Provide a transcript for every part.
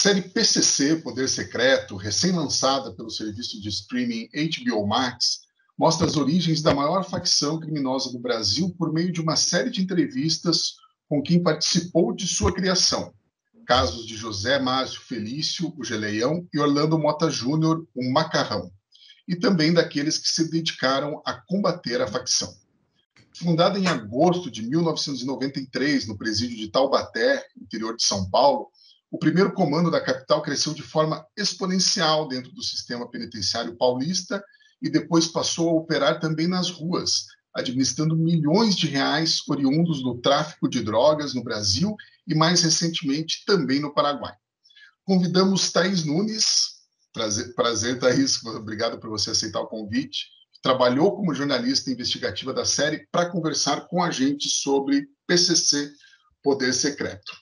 série PCC, Poder Secreto, recém-lançada pelo serviço de streaming HBO Max, mostra as origens da maior facção criminosa do Brasil por meio de uma série de entrevistas com quem participou de sua criação. Casos de José Márcio Felício, o Geleião, e Orlando Mota Júnior, o Macarrão, e também daqueles que se dedicaram a combater a facção. Fundada em agosto de 1993 no presídio de Taubaté, interior de São Paulo, o primeiro comando da capital cresceu de forma exponencial dentro do sistema penitenciário paulista e depois passou a operar também nas ruas, administrando milhões de reais oriundos do tráfico de drogas no Brasil e, mais recentemente, também no Paraguai. Convidamos Thaís Nunes. Prazer, Thaís. Obrigado por você aceitar o convite. Trabalhou como jornalista investigativa da série para conversar com a gente sobre PCC, Poder Secreto.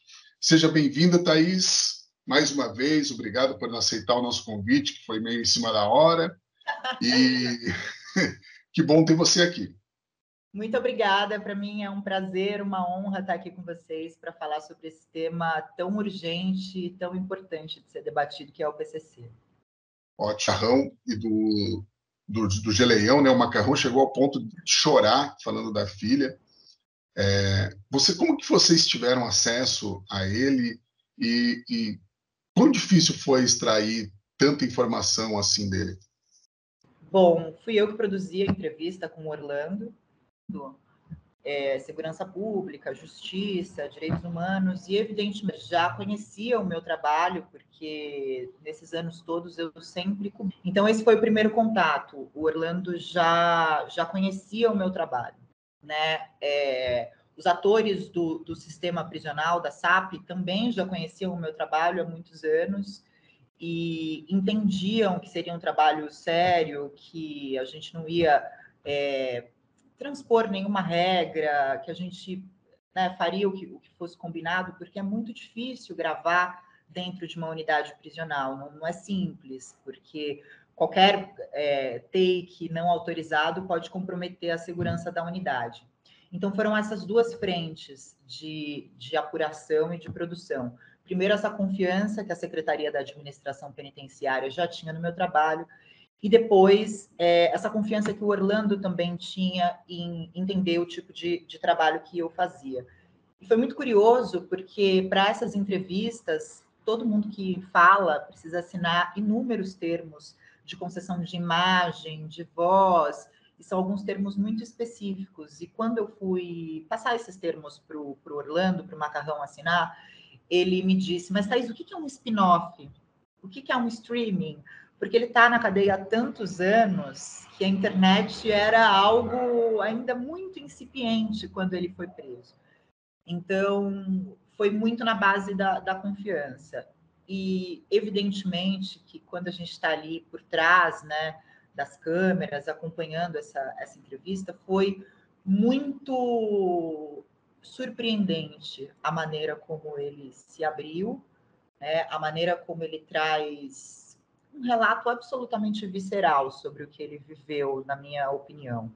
Seja bem-vinda, Thaís. Mais uma vez, obrigado por aceitar o nosso convite, que foi meio em cima da hora. E que bom ter você aqui. Muito obrigada. Para mim é um prazer, uma honra estar aqui com vocês para falar sobre esse tema tão urgente e tão importante de ser debatido, que é o PCC. O Macarrão e do Geleião, né? O Macarrão chegou ao ponto de chorar falando da filha. Como que vocês tiveram acesso a ele e quão difícil foi extrair tanta informação assim dele? Bom, fui eu que produzi a entrevista com o Orlando, segurança pública, justiça, direitos humanos, e evidentemente já conhecia o meu trabalho, porque nesses anos todos eu sempre... Então esse foi o primeiro contato, o Orlando já conhecia o meu trabalho, né? Os atores do sistema prisional, da SAP, também já conheciam o meu trabalho há muitos anos e entendiam que seria um trabalho sério, que a gente não ia transpor nenhuma regra, que a gente, né, faria o que fosse combinado, porque é muito difícil gravar dentro de uma unidade prisional, não é simples, porque qualquer take não autorizado pode comprometer a segurança da unidade. Então, foram essas duas frentes de apuração e de produção. Primeiro, essa confiança que a Secretaria da Administração Penitenciária já tinha no meu trabalho, e depois, essa confiança que o Orlando também tinha em entender o tipo de trabalho que eu fazia. E foi muito curioso, porque para essas entrevistas, todo mundo que fala precisa assinar inúmeros termos de concessão de imagem, de voz, e são alguns termos muito específicos. E quando eu fui passar esses termos para o Orlando, para o Macarrão assinar, ele me disse, mas Thaís, o que é um spin-off? O que é um streaming? Porque ele está na cadeia há tantos anos que a internet era algo ainda muito incipiente quando ele foi preso. Então, foi muito na base da confiança. E, evidentemente, que quando a gente está ali por trás, né, das câmeras, acompanhando essa entrevista, foi muito surpreendente a maneira como ele se abriu, né, a maneira como ele traz um relato absolutamente visceral sobre o que ele viveu, na minha opinião.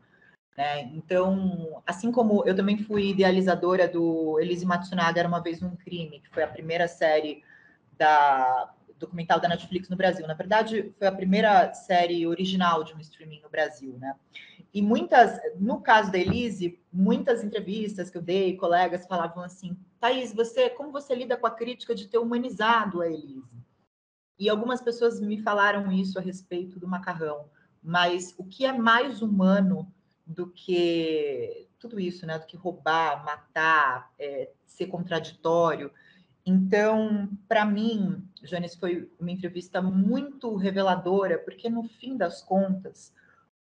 Então, assim como eu também fui idealizadora do Elise Matsunaga, Era Uma Vez Um Crime, que foi a primeira série documental da Netflix no Brasil. Na verdade, foi a primeira série original de um streaming no Brasil, né? E no caso da Elise, muitas entrevistas que eu dei, colegas falavam assim, Thaís, como você lida com a crítica de ter humanizado a Elise? E algumas pessoas me falaram isso a respeito do Macarrão, mas o que é mais humano do que tudo isso, né? Do que roubar, matar, ser contraditório. Então, para mim, Janice, foi uma entrevista muito reveladora, porque no fim das contas,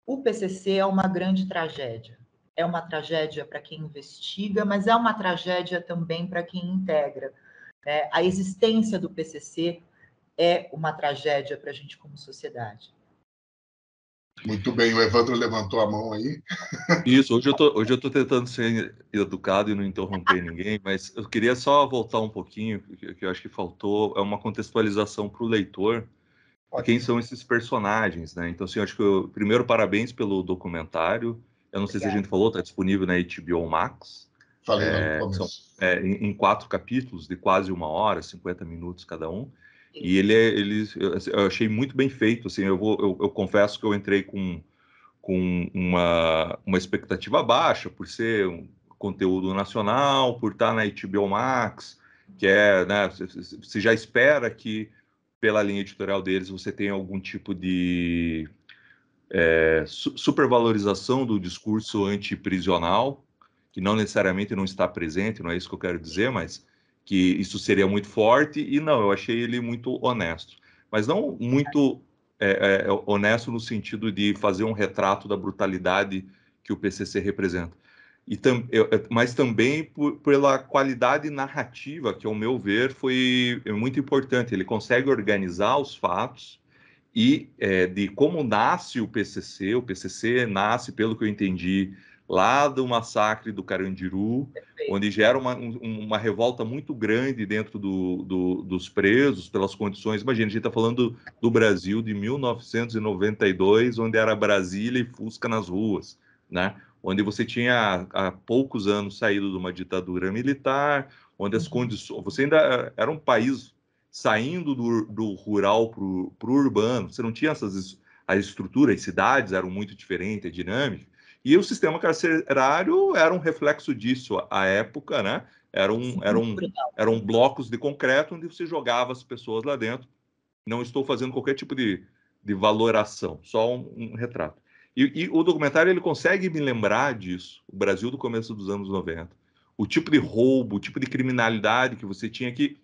o PCC é uma grande tragédia. É uma tragédia para quem investiga, mas é uma tragédia também para quem integra. A existência do PCC é uma tragédia para a gente como sociedade. Muito bem, o Evandro levantou a mão aí. Isso, hoje eu tô tentando ser educado e não interromper ninguém, mas eu queria só voltar um pouquinho, que eu acho que faltou, é uma contextualização para o leitor de quem são esses personagens, né? Então, assim, eu acho que primeiro, parabéns pelo documentário. Eu não sei se a gente falou, está disponível na HBO Max. Falei lá no começo. Em 4 capítulos de quase 1 hora, 50 minutos cada um. E eu achei muito bem feito, assim, eu confesso que eu entrei com uma expectativa baixa, por ser um conteúdo nacional, por estar na HBO Max, que é, né, você já espera que, pela linha editorial deles, você tenha algum tipo de supervalorização do discurso antiprisional, que não necessariamente não está presente, não é isso que eu quero dizer, mas que isso seria muito forte, e não, eu achei ele muito honesto. Mas não muito honesto no sentido de fazer um retrato da brutalidade que o PCC representa. Mas também pela qualidade narrativa, que, ao meu ver, foi muito importante. Ele consegue organizar os fatos e de como nasce o PCC. O PCC nasce, pelo que eu entendi, lá do massacre do Carandiru, onde gera uma revolta muito grande dentro dos presos, pelas condições. Imagina, a gente está falando do Brasil de 1992, onde era Brasília e Fusca nas ruas, né? Onde você tinha há poucos anos saído de uma ditadura militar, onde as condições... Você ainda era um país saindo do rural para o urbano, você não tinha a estrutura, as cidades eram muito diferentes, a dinâmica, e o sistema carcerário era um reflexo disso à época, né? Eram blocos de concreto onde você jogava as pessoas lá dentro. Não estou fazendo qualquer tipo de valoração, só um retrato. E o documentário ele consegue me lembrar disso, o Brasil do começo dos anos 90. O tipo de roubo, o tipo de criminalidade que você tinha que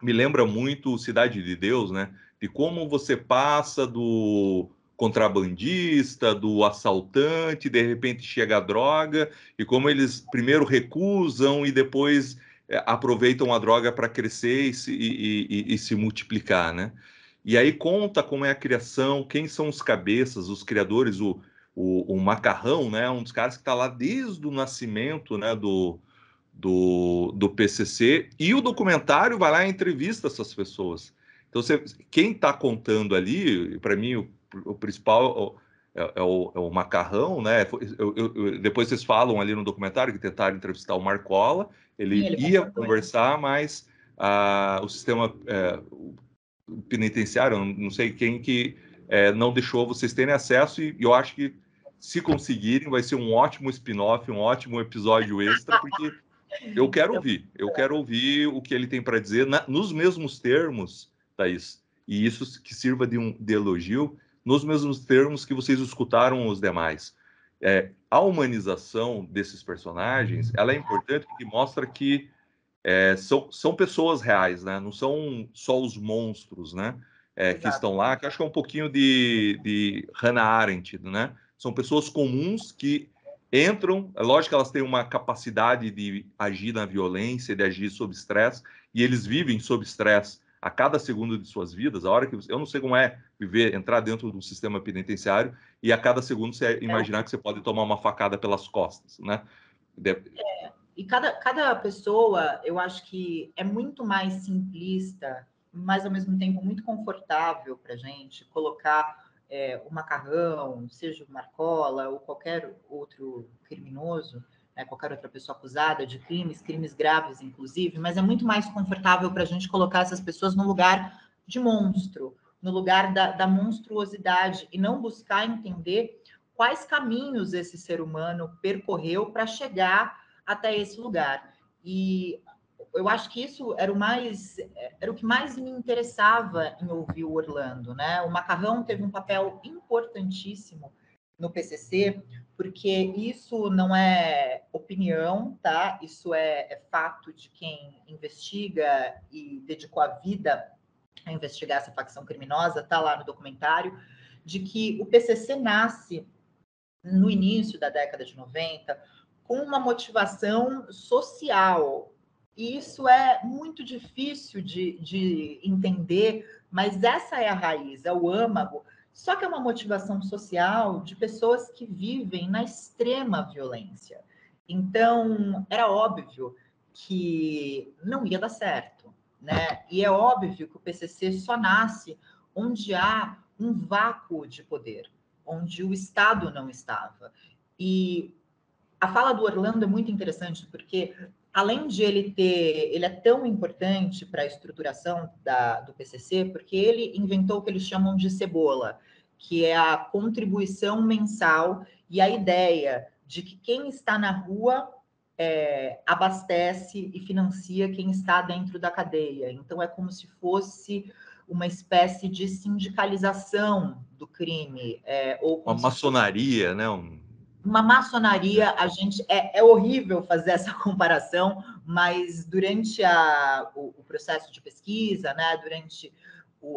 me lembra muito Cidade de Deus, né? De como você passa do contrabandista, do assaltante, de repente chega a droga, e como eles primeiro recusam e depois aproveitam a droga para crescer e se multiplicar, né? E aí conta como é a criação, quem são os cabeças, os criadores, o Macarrão, né? Um dos caras que está lá desde o nascimento, né? Do PCC, e o documentário vai lá e entrevista essas pessoas. Então, quem está contando ali, para mim, o principal é o Macarrão, né? Depois vocês falam ali no documentário que tentaram entrevistar o Marcola, ele ia conversar, mas o sistema penitenciário, não sei quem que não deixou vocês terem acesso, e eu acho que, se conseguirem, vai ser um ótimo spin-off, um ótimo episódio extra, porque eu quero ouvir o que ele tem para dizer nos mesmos termos, Thaís, e isso que sirva de elogio, nos mesmos termos que vocês escutaram os demais. A humanização desses personagens, ela é importante porque mostra que são pessoas reais, né? Não são só os monstros, né? Que estão lá, que acho que é um pouquinho de Hannah Arendt, né? São pessoas comuns que entram, é lógico que elas têm uma capacidade de agir na violência, de agir sob estresse, e eles vivem sob estresse a cada segundo de suas vidas. A hora que eu não sei como é entrar dentro do sistema penitenciário e a cada segundo você imaginar que você pode tomar uma facada pelas costas, né? E cada pessoa, eu acho que é muito mais simplista, mas ao mesmo tempo muito confortável para a gente colocar o Macarrão, seja o Marcola ou qualquer outro criminoso, né, qualquer outra pessoa acusada de crimes graves, inclusive, mas é muito mais confortável para a gente colocar essas pessoas no lugar de monstro, no lugar da monstruosidade, e não buscar entender quais caminhos esse ser humano percorreu para chegar até esse lugar. E eu acho que isso era o que mais me interessava em ouvir o Orlando, né? O Macarrão teve um papel importantíssimo no PCC, porque isso não é opinião, tá? Isso é fato de quem investiga e dedicou a vida a investigar essa facção criminosa, tá lá no documentário, de que o PCC nasce no início da década de 90 com uma motivação social. E isso é muito difícil de entender, mas essa é a raiz, é o âmago. Só que é uma motivação social de pessoas que vivem na extrema violência. Então, era óbvio que não ia dar certo, né? E é óbvio que o PCC só nasce onde há um vácuo de poder, onde o Estado não estava. E a fala do Orlando é muito interessante, porque além de ele é tão importante para a estruturação do PCC, porque ele inventou o que eles chamam de cebola, que é a contribuição mensal e a ideia de que quem está na rua abastece e financia quem está dentro da cadeia. Então, é como se fosse uma espécie de sindicalização do crime. Ou uma maçonaria, né? Uma maçonaria, a gente é horrível fazer essa comparação, mas durante o processo de pesquisa, né, durante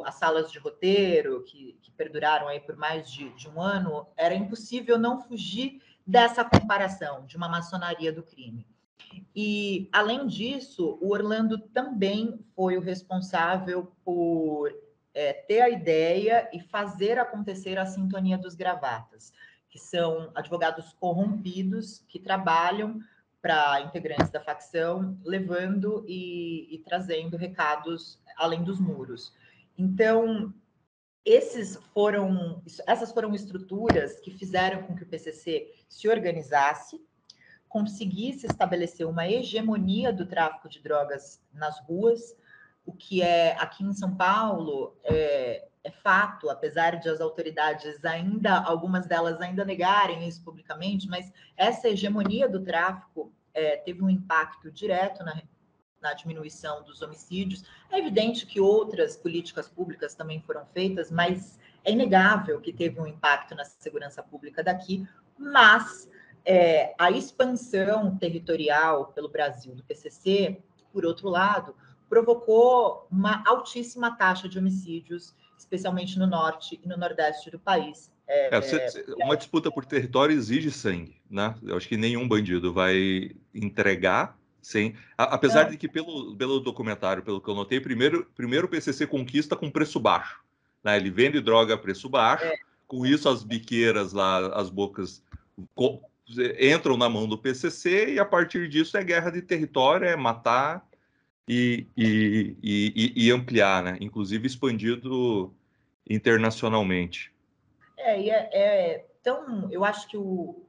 as salas de roteiro que perduraram aí por mais de um ano, era impossível não fugir dessa comparação de uma maçonaria do crime. E, além disso, o Orlando também foi o responsável por ter a ideia e fazer acontecer a sintonia dos gravatas, que são advogados corrompidos que trabalham para integrantes da facção, levando e trazendo recados além dos muros. Então, essas foram estruturas que fizeram com que o PCC se organizasse, conseguisse estabelecer uma hegemonia do tráfico de drogas nas ruas, o que aqui em São Paulo é fato, apesar de as autoridades algumas delas ainda negarem isso publicamente, mas essa hegemonia do tráfico teve um impacto direto na diminuição dos homicídios. É evidente que outras políticas públicas também foram feitas, mas é inegável que teve um impacto na segurança pública daqui, mas a expansão territorial pelo Brasil do PCC, por outro lado, provocou uma altíssima taxa de homicídios, especialmente no norte e no nordeste do país. Uma disputa por território exige sangue, né? Eu acho que nenhum bandido vai entregar sem... Apesar de que, pelo documentário, pelo que eu notei, primeiro o PCC conquista com preço baixo, né? Ele vende droga a preço baixo, com isso as biqueiras lá, as bocas... entram na mão do PCC e a partir disso é guerra de território, é matar e ampliar, né? Inclusive expandido internacionalmente. Então, eu acho que o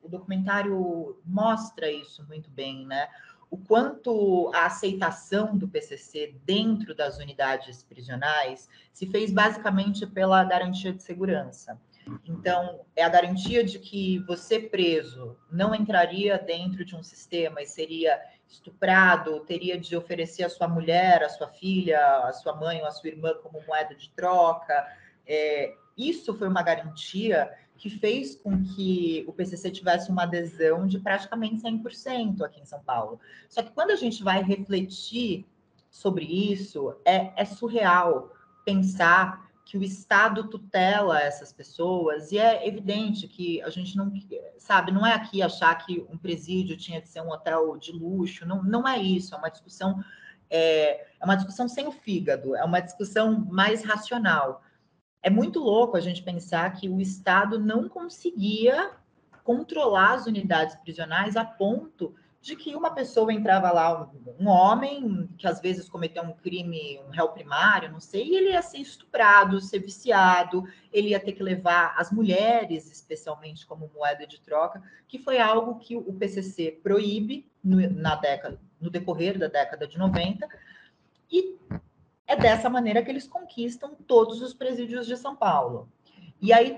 documentário mostra isso muito bem, né? O quanto a aceitação do PCC dentro das unidades prisionais se fez basicamente pela garantia de segurança. Então, é a garantia de que você preso não entraria dentro de um sistema e seria estuprado, teria de oferecer a sua mulher, a sua filha, a sua mãe ou a sua irmã como moeda de troca. Isso foi uma garantia que fez com que o PCC tivesse uma adesão de praticamente 100% aqui em São Paulo. Só que quando a gente vai refletir sobre isso, é surreal pensar que o Estado tutela essas pessoas, e é evidente que a gente não é aqui achar que um presídio tinha de ser um hotel de luxo, não é isso, é uma discussão sem o fígado, é uma discussão mais racional. É muito louco a gente pensar que o Estado não conseguia controlar as unidades prisionais a ponto de que uma pessoa entrava lá, um homem que às vezes cometeu um crime, um réu primário, não sei, e ele ia ser estuprado, ser viciado, ele ia ter que levar as mulheres, especialmente, como moeda de troca, que foi algo que o PCC proíbe no decorrer da década de 90, e é dessa maneira que eles conquistam todos os presídios de São Paulo. E aí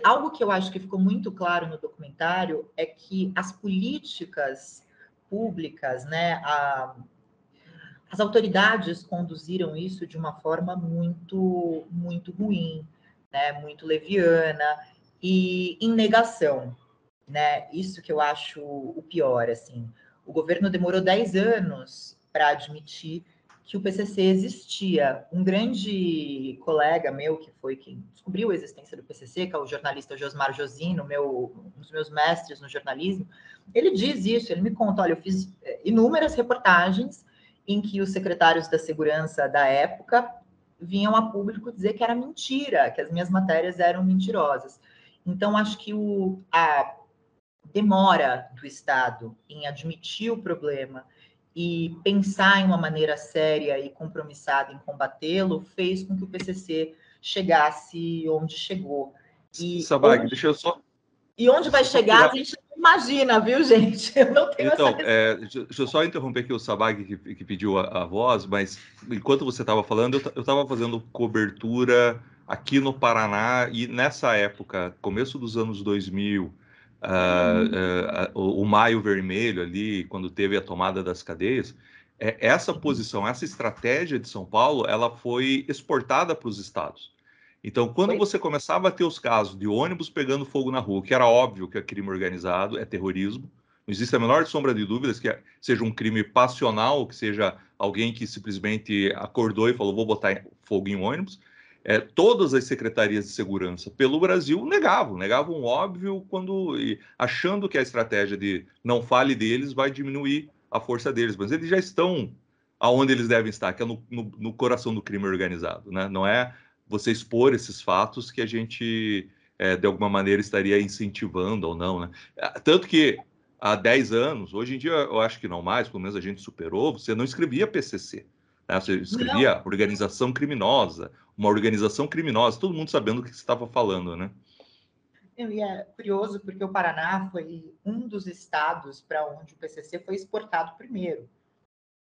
algo que eu acho que ficou muito claro no documentário é que as políticas públicas, né, as autoridades conduziram isso de uma forma muito, muito ruim, né, muito leviana e em negação, né? Isso que eu acho o pior, assim. O governo demorou 10 anos para admitir que o PCC existia. Um grande colega meu, que foi quem descobriu a existência do PCC, que é o jornalista Josmar Josino, um dos meus mestres no jornalismo, ele diz isso, ele me conta, olha, eu fiz inúmeras reportagens em que os secretários da segurança da época vinham a público dizer que era mentira, que as minhas matérias eram mentirosas. Então, acho que a demora do Estado em admitir o problema e pensar em uma maneira séria e compromissada em combatê-lo fez com que o PCC chegasse onde chegou. Sabag, deixa eu só... E onde vai chegar, a gente Imagina, viu, gente? Eu não tenho Então, essa deixa eu só interromper aqui o Sabag que pediu a voz, mas enquanto você estava falando, eu estava fazendo cobertura aqui no Paraná e nessa época, começo dos anos 2000, o Maio Vermelho ali, quando teve a tomada das cadeias, essa posição, essa estratégia de São Paulo, ela foi exportada para os estados. Então, quando você começava a ter os casos de ônibus pegando fogo na rua, que era óbvio que é crime organizado, é terrorismo, não existe a menor sombra de dúvidas que seja um crime passional, que seja alguém que simplesmente acordou e falou, vou botar fogo em ônibus. Todas as secretarias de segurança pelo Brasil negavam óbvio, achando que a estratégia de não fale deles vai diminuir a força deles, mas eles já estão aonde eles devem estar, que é no coração do crime organizado, né? Não é você expor esses fatos que a gente, de alguma maneira, estaria incentivando ou não, né? Tanto que há 10 anos, hoje em dia eu acho que não mais, pelo menos a gente superou, você não escrevia PCC, né? Você escrevia organização criminosa, uma organização criminosa, todo mundo sabendo o que você estava falando, né? E é curioso porque o Paraná foi um dos estados para onde o PCC foi exportado primeiro.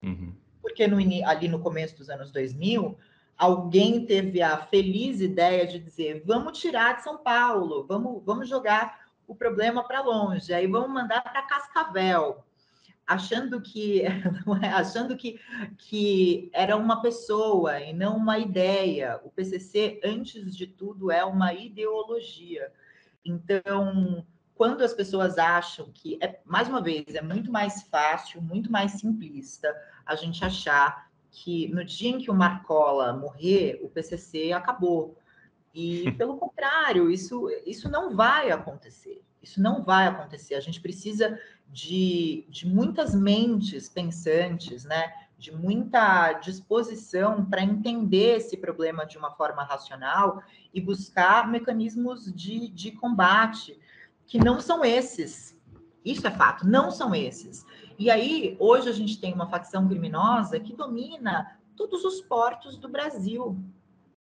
Uhum. Porque ali no começo dos anos 2000, alguém teve a feliz ideia de dizer, vamos tirar de São Paulo, vamos jogar o problema para longe, aí vamos mandar para Cascavel, achando que era uma pessoa e não uma ideia. O PCC, antes de tudo, é uma ideologia. Então, quando as pessoas acham que, mais uma vez, é muito mais fácil, muito mais simplista a gente achar que no dia em que o Marcola morrer, o PCC acabou. E, pelo contrário, isso não vai acontecer. Isso não vai acontecer. A gente precisa de muitas mentes pensantes, né? De muita disposição para entender esse problema de uma forma racional e buscar mecanismos de combate, que não são esses. Isso é fato, não são esses. E aí, hoje a gente tem uma facção criminosa que domina todos os portos do Brasil.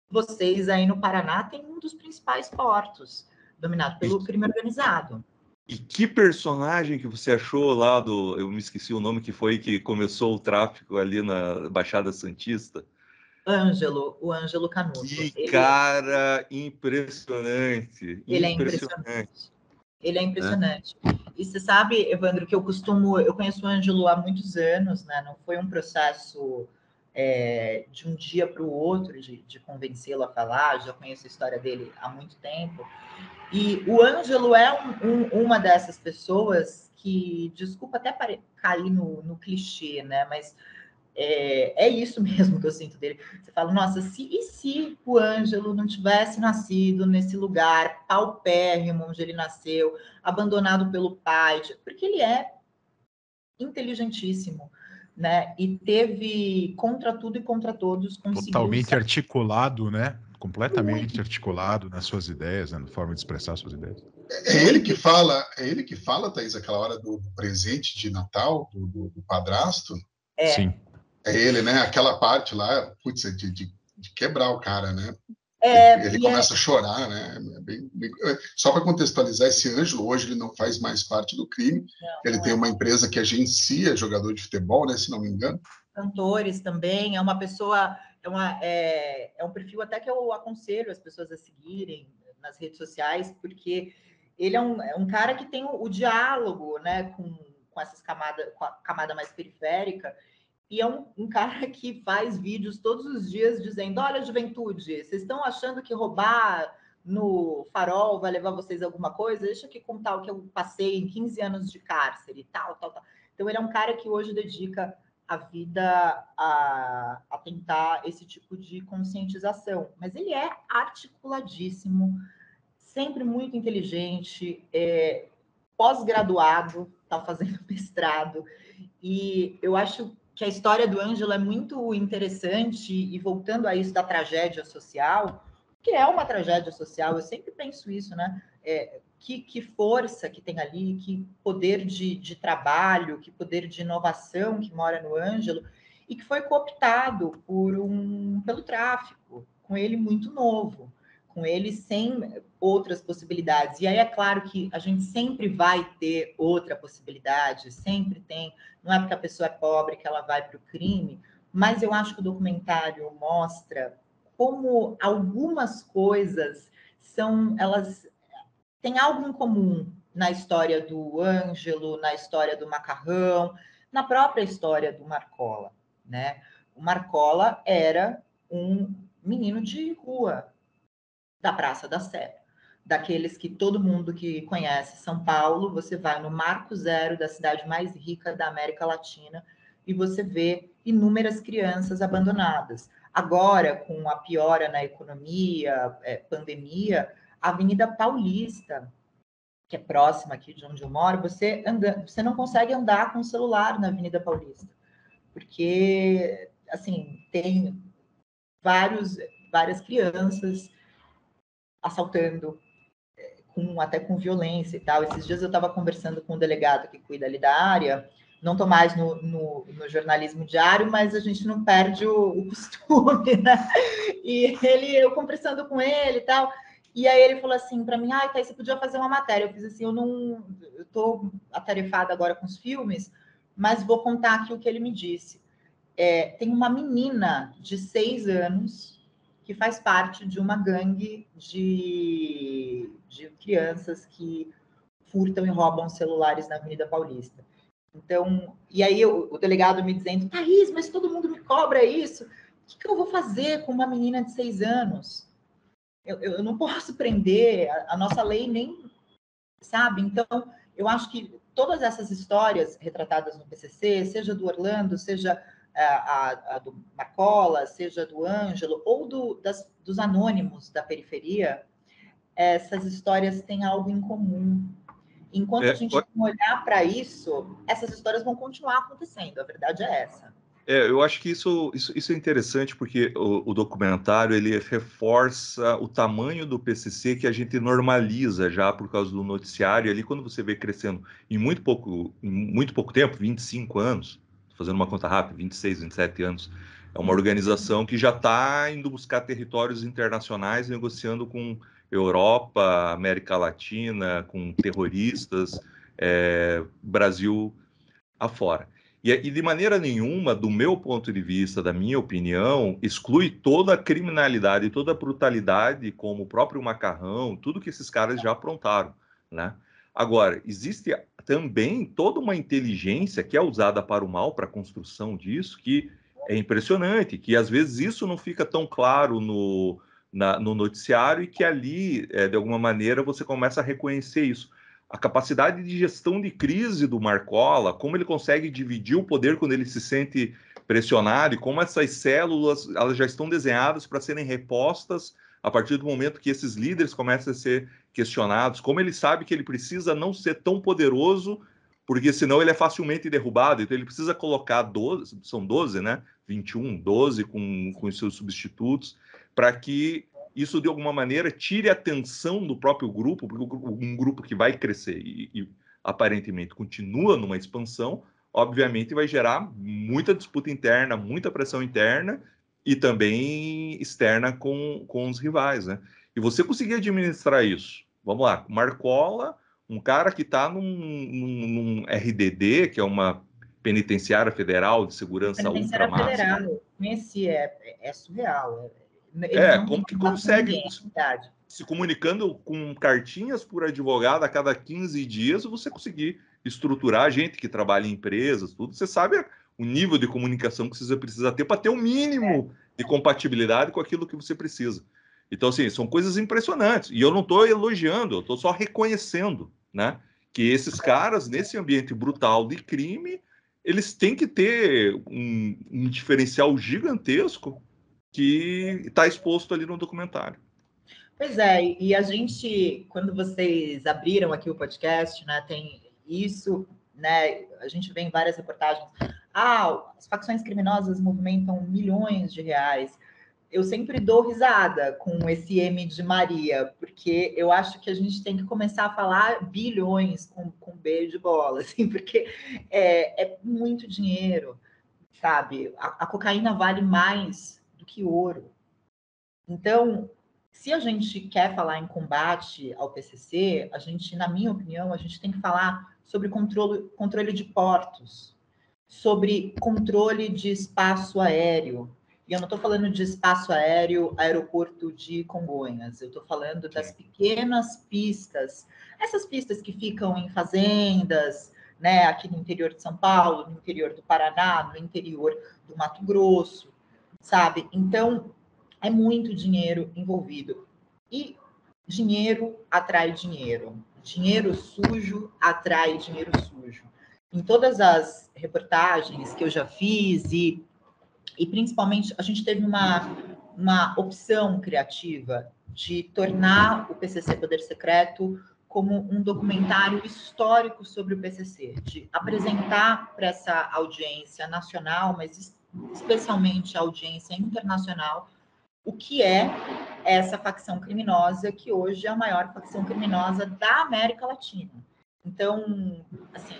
Vocês aí no Paraná têm um dos principais portos, dominado pelo crime organizado. E que personagem que você achou lá eu me esqueci o nome, que foi que começou o tráfico ali na Baixada Santista? O Ângelo Canuto. Que cara impressionante. Ele é impressionante. Ele é impressionante. E você sabe, Evandro, que eu conheço o Ângelo há muitos anos, né? Não foi um processo de um dia para o outro, de convencê-lo a falar, já conheço a história dele há muito tempo. E o Ângelo é uma dessas pessoas que, desculpa até cair no clichê, né? Mas é isso mesmo que eu sinto dele. Você fala, nossa, se o Ângelo não tivesse nascido nesse lugar paupérrimo onde ele nasceu, abandonado pelo pai, porque ele é inteligentíssimo, né? E teve, contra tudo e contra todos, conseguiu... Totalmente articulado, né? Completamente articulado nas suas ideias, né? Na forma de expressar suas ideias. É ele que fala, Thaís, aquela hora do presente de Natal, do padrasto? Sim. É ele, né? Aquela parte lá, putz, de quebrar o cara, né? Ele começa a chorar, né? Só para contextualizar, esse Ângelo, hoje ele não faz mais parte do crime. Ele tem uma empresa que agencia jogador de futebol, né? Se não me engano. Cantores também, é uma pessoa, é um perfil até que eu aconselho as pessoas a seguirem nas redes sociais, porque ele é um cara que tem o diálogo, né, com essas camadas, com a camada mais periférica, e é um cara que faz vídeos todos os dias dizendo, olha, juventude, vocês estão achando que roubar no Farol vai levar vocês a alguma coisa? Deixa eu aqui contar o que eu passei em 15 anos de cárcere, tal. Então, ele é um cara que hoje dedica a vida a tentar esse tipo de conscientização. Mas ele é articuladíssimo, sempre muito inteligente, pós-graduado, está fazendo mestrado, e eu acho que a história do Ângelo é muito interessante, e voltando a isso da tragédia social, que é uma tragédia social, eu sempre penso isso, né? Que força que tem ali, que poder de trabalho, que poder de inovação que mora no Ângelo, e que foi cooptado pelo tráfico, com ele muito novo, com ele sem outras possibilidades. E aí é claro que a gente sempre vai ter outra possibilidade, sempre tem. Não é porque a pessoa é pobre que ela vai para o crime, mas eu acho que o documentário mostra como algumas coisas elas têm algo em comum na história do Ângelo, na história do Macarrão, na própria história do Marcola, né? O Marcola era um menino de rua da Praça da Sé, daqueles que todo mundo que conhece São Paulo, você vai no Marco Zero da cidade mais rica da América Latina e você vê inúmeras crianças abandonadas. Agora, com a piora na economia, pandemia, a Avenida Paulista, que é próxima aqui de onde eu moro, você não consegue andar com o celular na Avenida Paulista, porque assim tem várias crianças assaltando, até com violência e tal. Esses dias eu estava conversando com um delegado que cuida ali da área, não estou mais no jornalismo diário, mas a gente não perde o costume, né? E eu conversando com ele e tal, e aí ele falou assim para mim, Thaís, você podia fazer uma matéria. Eu fiz assim, eu estou atarefada agora com os filmes, mas vou contar aqui o que ele me disse. Tem uma menina de 6 anos que faz parte de uma gangue de crianças que furtam e roubam celulares na Avenida Paulista. Então, e aí o delegado me dizendo, Thaís, mas todo mundo me cobra isso. O que eu vou fazer com uma menina de 6 anos? Eu não posso prender, a nossa lei nem sabe. Então, eu acho que todas essas histórias retratadas no PCC, seja do Orlando, seja a do Marcola, seja do Ângelo, ou dos anônimos da periferia, essas histórias têm algo em comum. Enquanto a gente não olhar para isso, essas histórias vão continuar acontecendo, a verdade é essa. Eu acho que isso é interessante porque o documentário ele reforça o tamanho do PCC que a gente normaliza já por causa do noticiário. Ali, quando você vê crescendo em muito pouco tempo, 25 anos, fazendo uma conta rápida, 26, 27 anos, é uma organização que já está indo buscar territórios internacionais, negociando com Europa, América Latina, com terroristas, Brasil afora. E de maneira nenhuma, do meu ponto de vista, da minha opinião, exclui toda a criminalidade, toda a brutalidade, como o próprio Macarrão, tudo que esses caras já aprontaram, né? Agora, existe também toda uma inteligência que é usada para o mal, para a construção disso, que é impressionante, que às vezes isso não fica tão claro no noticiário e que ali, de alguma maneira, você começa a reconhecer isso. A capacidade de gestão de crise do Marcola, como ele consegue dividir o poder quando ele se sente pressionado e como essas células elas já estão desenhadas para serem repostas a partir do momento que esses líderes começam a ser questionados, como ele sabe que ele precisa não ser tão poderoso, porque senão ele é facilmente derrubado, então ele precisa colocar 12, são 12, né? 21, 12 com os seus substitutos, para que isso, de alguma maneira, tire a atenção do próprio grupo, porque um grupo que vai crescer e aparentemente continua numa expansão, obviamente vai gerar muita disputa interna, muita pressão interna e também externa com os rivais, né? E você conseguir administrar isso. Vamos lá, Marcola, um cara que está num RDD, que é uma penitenciária federal de segurança ultra máxima. Penitenciária federal, conheci, é surreal. Como que consegue se comunicando com cartinhas por advogado a cada 15 dias, você conseguir estruturar gente que trabalha em empresas, tudo. Você sabe o nível de comunicação que você precisa ter para ter o mínimo de compatibilidade com aquilo que você precisa. Então, assim, são coisas impressionantes. E eu não estou elogiando, eu estou só reconhecendo, né, que esses caras, nesse ambiente brutal de crime, eles têm que ter um diferencial gigantesco que está exposto ali no documentário. Pois é, e a gente, quando vocês abriram aqui o podcast, né, tem isso, né, a gente vê em várias reportagens, as facções criminosas movimentam milhões de reais. Eu sempre dou risada com esse M de Maria, porque eu acho que a gente tem que começar a falar bilhões com B de bola, assim, porque é muito dinheiro, sabe? A cocaína vale mais do que ouro. Então, se a gente quer falar em combate ao PCC, a gente, na minha opinião, a gente tem que falar sobre controle de portos, sobre controle de espaço aéreo. E eu não estou falando de espaço aéreo, aeroporto de Congonhas. Eu estou falando das pequenas pistas, essas pistas que ficam em fazendas, né, aqui no interior de São Paulo, no interior do Paraná, no interior do Mato Grosso, sabe? Então, é muito dinheiro envolvido. E dinheiro atrai dinheiro. Dinheiro sujo atrai dinheiro sujo. Em todas as reportagens que eu já fiz, e principalmente a gente teve uma opção criativa de tornar o PCC Poder Secreto como um documentário histórico sobre o PCC, de apresentar para essa audiência nacional, mas especialmente a audiência internacional, o que é essa facção criminosa, que hoje é a maior facção criminosa da América Latina. Então, assim,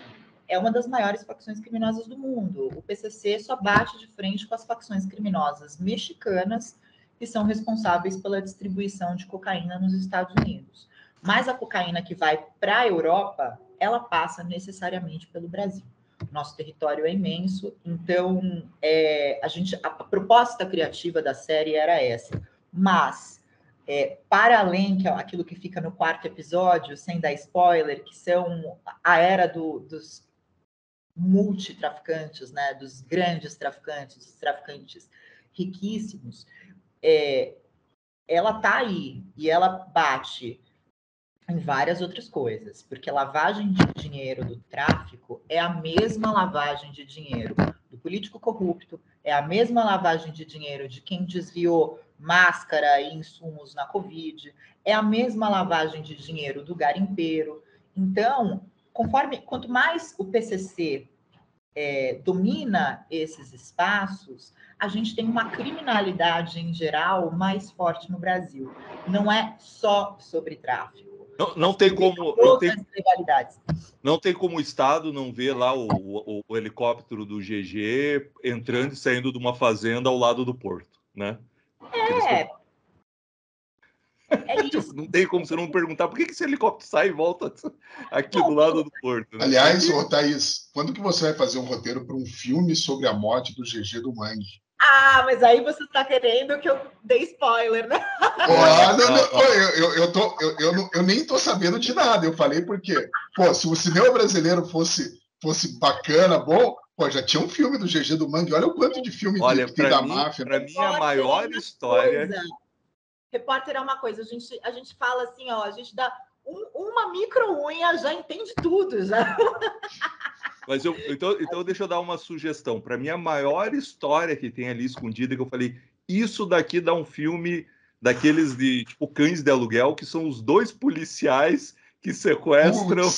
é uma das maiores facções criminosas do mundo. O PCC só bate de frente com as facções criminosas mexicanas, que são responsáveis pela distribuição de cocaína nos Estados Unidos. Mas a cocaína que vai para a Europa, ela passa necessariamente pelo Brasil. Nosso território é imenso, então a proposta criativa da série era essa. Mas, para além, que é aquilo que fica no 4º episódio, sem dar spoiler, que são a era dos multitraficantes, né, dos grandes traficantes, dos traficantes riquíssimos, ela está aí e ela bate em várias outras coisas, porque lavagem de dinheiro do tráfico é a mesma lavagem de dinheiro do político corrupto, é a mesma lavagem de dinheiro de quem desviou máscara e insumos na Covid, é a mesma lavagem de dinheiro do garimpeiro. Então, quanto mais o PCC domina esses espaços, a gente tem uma criminalidade em geral mais forte no Brasil. Não é só sobre tráfico. Não tem como o Estado não ver lá o helicóptero do GG entrando e saindo de uma fazenda ao lado do porto, né? Isso. Não tem como você não perguntar por que esse helicóptero sai e volta aqui do lado do porto, né? Aliás, Thaís, quando que você vai fazer um roteiro para um filme sobre a morte do GG do Mangue? Ah, mas aí você está querendo que eu dê spoiler, né? Eu nem estou sabendo de nada. Eu falei porque, se o cinema brasileiro fosse bacana, bom, já tinha um filme do GG do Mangue. Olha o quanto de filme que tem da máfia. Para mim, a maior história... Repórter é uma coisa, a gente fala assim, a gente dá uma micro-unha, já entende tudo, já. Mas então deixa eu dar uma sugestão. Para mim, a maior história que tem ali escondida, que eu falei, isso daqui dá um filme daqueles de tipo Cães de Aluguel, que são os 2 policiais que sequestram.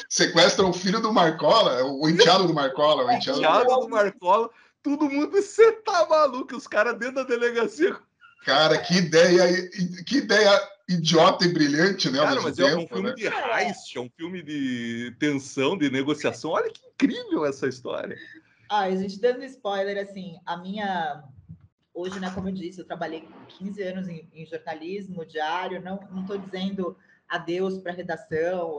Sequestram o filho do Marcola, o enteado do Marcola. O enteado do Marcola. Todo mundo, você tá maluco? Os caras dentro da delegacia. Cara, que ideia idiota e brilhante, né? Cara, mas é um filme de heist, é um filme de tensão, de negociação. Olha que incrível essa história. A gente dando spoiler, assim, hoje, né, como eu disse, eu trabalhei 15 anos em jornalismo diário, não estou dizendo adeus para a redação,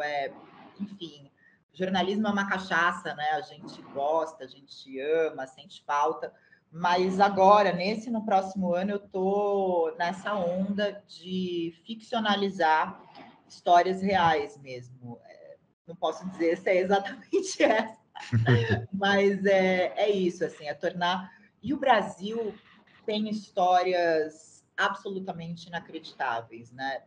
enfim, jornalismo é uma cachaça, né? A gente gosta, a gente ama, sente falta, mas agora, no próximo ano, eu estou nessa onda de ficcionalizar histórias reais mesmo. Não posso dizer se é exatamente essa, mas é isso, assim, é tornar... E o Brasil tem histórias absolutamente inacreditáveis, né?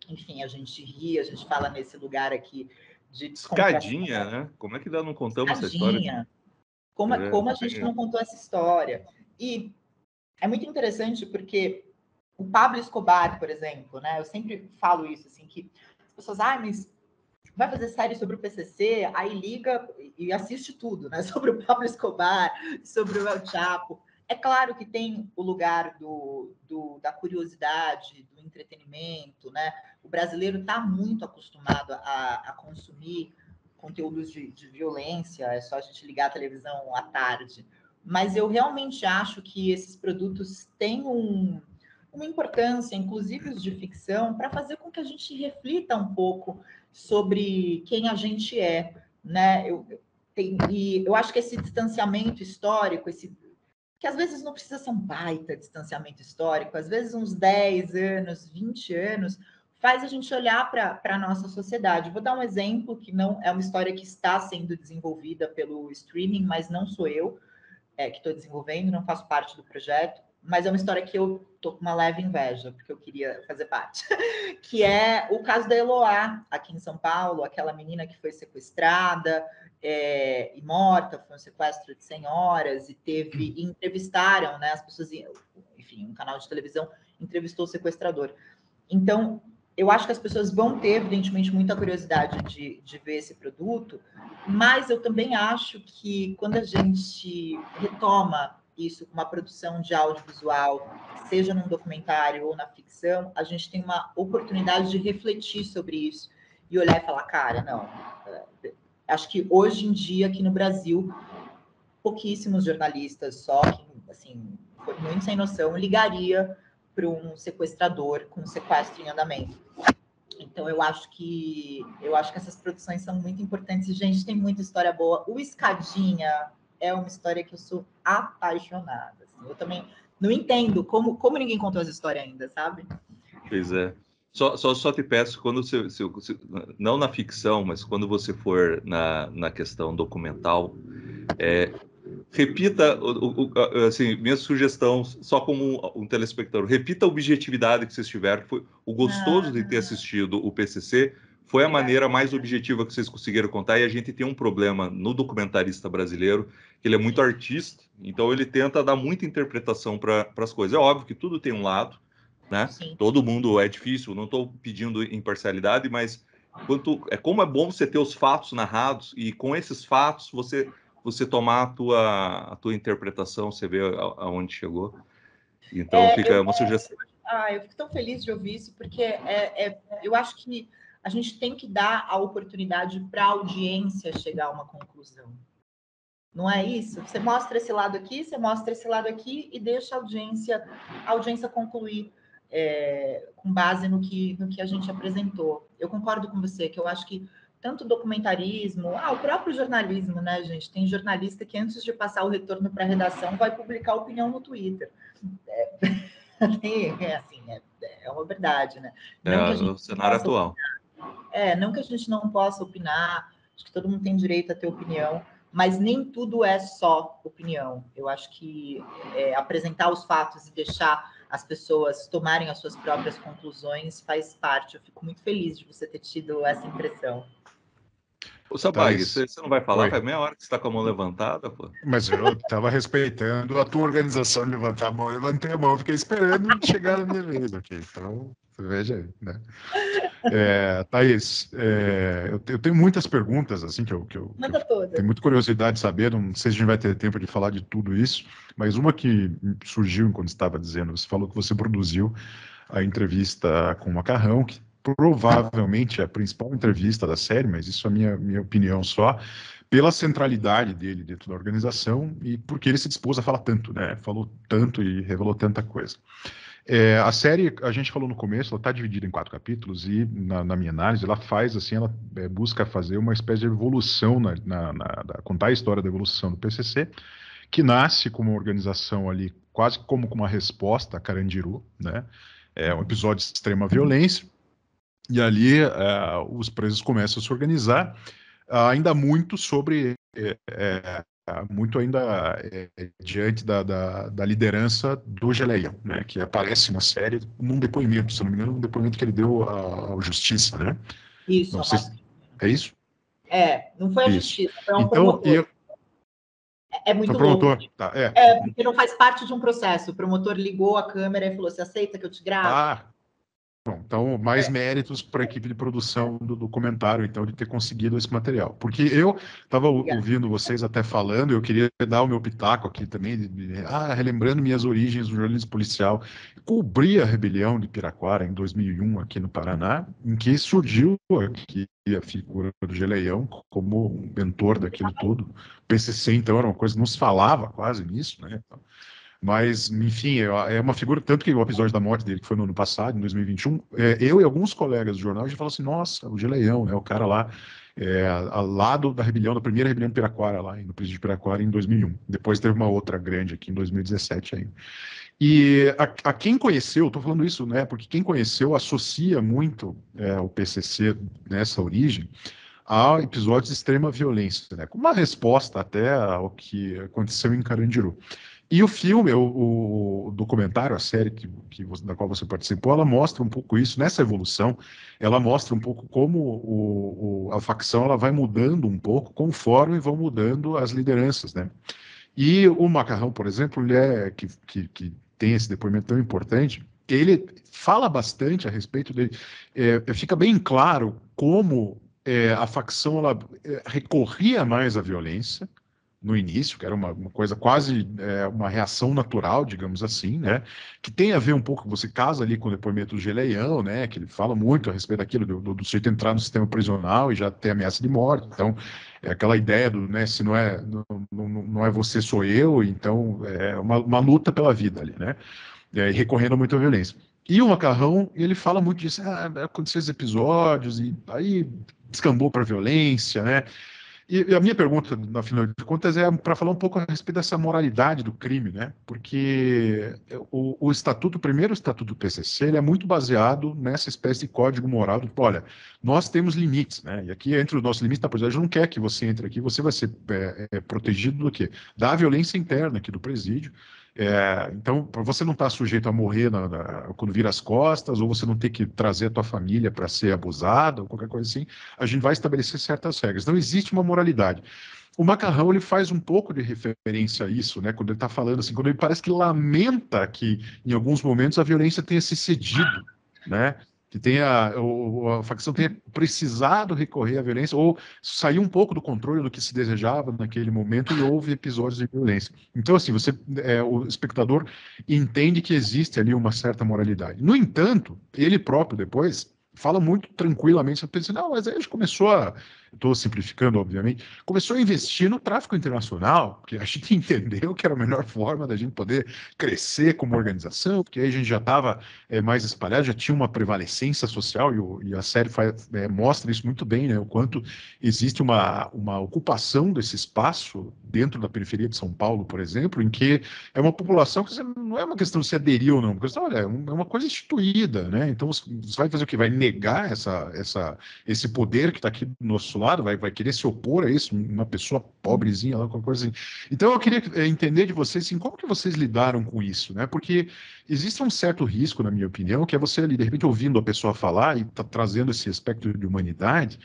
Enfim, a gente ri, a gente fala nesse lugar aqui de Escadinha, né? Como é que não contamos essa história? Como a gente não contou essa história? E é muito interessante porque o Pablo Escobar, por exemplo, né? Eu sempre falo isso, assim, que as pessoas, mas vai fazer série sobre o PCC, aí liga e assiste tudo, né? Sobre o Pablo Escobar, sobre o El Chapo. É claro que tem o lugar da curiosidade, do entretenimento, né? O brasileiro está muito acostumado a consumir conteúdos de violência, é só a gente ligar a televisão à tarde. Mas eu realmente acho que esses produtos têm um uma importância, inclusive os de ficção, para fazer com que a gente reflita um pouco sobre quem a gente é, né? E eu acho que esse distanciamento histórico, que às vezes não precisa ser um baita distanciamento histórico, às vezes uns 10 anos, 20 anos, faz a gente olhar para a nossa sociedade. Vou dar um exemplo que não é uma história que está sendo desenvolvida pelo streaming, mas não sou eu que estou desenvolvendo, não faço parte do projeto, mas é uma história que eu estou com uma leve inveja, porque eu queria fazer parte, que é o caso da Eloá, aqui em São Paulo, aquela menina que foi sequestrada e morta, foi um sequestro de 100 horas, e entrevistaram, né, as pessoas, enfim, um canal de televisão entrevistou o sequestrador. Então, eu acho que as pessoas vão ter, evidentemente, muita curiosidade de ver esse produto, mas eu também acho que quando a gente retoma isso com uma produção de audiovisual, seja num documentário ou na ficção, a gente tem uma oportunidade de refletir sobre isso e olhar e falar, cara, não. Acho que hoje em dia, aqui no Brasil, pouquíssimos jornalistas, só que, assim, foi muito sem noção, ligaria para um sequestrador com um sequestro em andamento. Então, eu acho que essas produções são muito importantes. Gente, tem muita história boa. O Escadinha é uma história que eu sou apaixonada. Assim. Eu também não entendo como ninguém contou essa história ainda, sabe? Pois é. Só te peço, quando não na ficção, mas quando você for na questão documental, repita, assim, minha sugestão, só como um telespectador, repita a objetividade que vocês tiveram. O gostoso de ter assistido o PCC foi a maneira mais objetiva que vocês conseguiram contar, e a gente tem um problema no documentarista brasileiro, que ele é muito artista, então ele tenta dar muita interpretação para as coisas. É óbvio que tudo tem um lado, né? Sim. Todo mundo é difícil, não estou pedindo imparcialidade, mas como é bom você ter os fatos narrados, e com esses fatos você tomar a tua interpretação, você vê aonde chegou. Então fica uma sugestão. Eu fico tão feliz de ouvir isso, porque eu acho que a gente tem que dar a oportunidade para a audiência chegar a uma conclusão. Não é isso? Você mostra esse lado aqui, você mostra esse lado aqui e deixa a audiência concluir com base no que a gente apresentou. Eu concordo com você, que eu acho que tanto o documentarismo, o próprio jornalismo, né, gente? Tem jornalista que antes de passar o retorno para a redação vai publicar opinião no Twitter. É uma verdade, né? Não que a gente no cenário atual. Não que a gente não possa opinar, acho que todo mundo tem direito a ter opinião, mas nem tudo é só opinião. Eu acho que apresentar os fatos e deixar as pessoas tomarem as suas próprias conclusões faz parte. Eu fico muito feliz de você ter tido essa impressão. Ô, Sabag, você não vai falar? Faz meia hora que você está com a mão levantada, pô. Mas eu estava respeitando a tua organização de levantar a mão. Eu levantei a mão, fiquei esperando chegar na minha vez aqui. Então, veja aí, né? Thaís, eu tenho muitas perguntas, assim, que eu tenho muita curiosidade de saber. Não sei se a gente vai ter tempo de falar de tudo isso, mas uma que surgiu enquanto estava dizendo, você falou que você produziu a entrevista com o Macarrão, que provavelmente é a principal entrevista da série, mas isso é minha opinião só, pela centralidade dele dentro da organização e porque ele se dispôs a falar tanto, né? Falou tanto e revelou tanta coisa. A série, a gente falou no começo, ela está dividida em 4 capítulos e, na minha análise, ela faz, assim, ela busca fazer uma espécie de evolução, contar a história da evolução do PCC, que nasce como uma organização ali, quase como uma resposta a Carandiru, né? É um episódio de extrema violência, e ali os presos começam a se organizar, ainda muito sobre... muito ainda diante da liderança do Geleião, né, que aparece na série num depoimento, se não me engano, um depoimento que ele deu à Justiça, né? Isso. Não sei é isso? Não foi a Justiça, foi um promotor. É muito promotor. louco. Tá, porque não faz parte de um processo. O promotor ligou a câmera e falou, você aceita que eu te grave? Bom, então, mais méritos para a equipe de produção do documentário, então, de ter conseguido esse material. Porque eu estava ouvindo vocês até falando, eu queria dar o meu pitaco aqui também, relembrando minhas origens no jornalismo policial. Cobri a rebelião de Piraquara em 2001, aqui no Paraná, em que surgiu aqui a figura do Geleião como mentor daquilo tudo. O PCC, então, era uma coisa que não se falava quase nisso, né? Mas, enfim, é uma figura, tanto que o episódio da morte dele, que foi no ano passado, em 2021, eu e alguns colegas do jornal, a gente falou assim, nossa, o Geleião, né, o cara lá, ao lado da rebelião, da primeira rebelião de Piraquara, lá no presídio de Piraquara, em 2001. Depois teve uma outra grande aqui em 2017 ainda. E a quem conheceu, estou falando isso, né, porque quem conheceu associa muito o PCC nessa origem a episódios de extrema violência, né, como uma resposta até ao que aconteceu em Carandiru. E o filme, o documentário, a série da qual você participou, ela mostra um pouco isso, nessa evolução, ela mostra um pouco como a facção ela vai mudando um pouco conforme vão mudando as lideranças, né? E o Macarrão, por exemplo, ele que tem esse depoimento tão importante, ele fala bastante a respeito dele, fica bem claro como a facção ela recorria mais à violência, no início, que era uma coisa quase uma reação natural, digamos assim, né? Que tem a ver um pouco, você casa ali com o depoimento do Geleião, né? Que ele fala muito a respeito daquilo, do sujeito entrar no sistema prisional e já ter ameaça de morte. Então, é aquela ideia do, né? Se não é você, sou eu, então é uma luta pela vida ali, né? Recorrendo muito à violência. E o Macarrão, ele fala muito disso, aconteceu esses episódios, e aí descambou para violência, né? E a minha pergunta, no final de contas, é para falar um pouco a respeito dessa moralidade do crime, né? Porque o estatuto, o primeiro estatuto do PCC, ele é muito baseado nessa espécie de código moral do, olha, nós temos limites, né? E aqui, entre os nossos limites, a gente não quer que você entre aqui, você vai ser protegido do quê? Da violência interna aqui do presídio. Então, você não está sujeito a morrer quando vira as costas, ou você não ter que trazer a tua família para ser abusada, ou qualquer coisa assim, a gente vai estabelecer certas regras. Não existe uma moralidade. O Macarrão, ele faz um pouco de referência a isso, né? Quando ele está falando assim, quando ele parece que lamenta que, em alguns momentos, a violência tenha se cedido, né? Que a facção tenha precisado recorrer à violência, ou sair um pouco do controle do que se desejava naquele momento e houve episódios de violência. Então, assim, o espectador entende que existe ali uma certa moralidade. No entanto, ele próprio depois fala muito tranquilamente, pensando, não, mas aí a gente começou estou simplificando, obviamente, começou a investir no tráfico internacional, porque a gente entendeu que era a melhor forma da gente poder crescer como organização, porque aí a gente já estava mais espalhado, já tinha uma prevalecência social, e a série mostra isso muito bem, né, o quanto existe uma ocupação desse espaço dentro da periferia de São Paulo, por exemplo, em que é uma população que não é uma questão de se aderir ou não, porque olha, é uma coisa instituída, né? Então você vai fazer o quê? Vai negar esse poder que está aqui do nosso lado, vai querer se opor a isso, uma pessoa pobrezinha lá, qualquer coisa assim. Então eu queria entender de vocês, assim, como que vocês lidaram com isso, né? Porque existe um certo risco, na minha opinião, que é você ali, de repente, ouvindo a pessoa falar e tá trazendo esse aspecto de humanidade,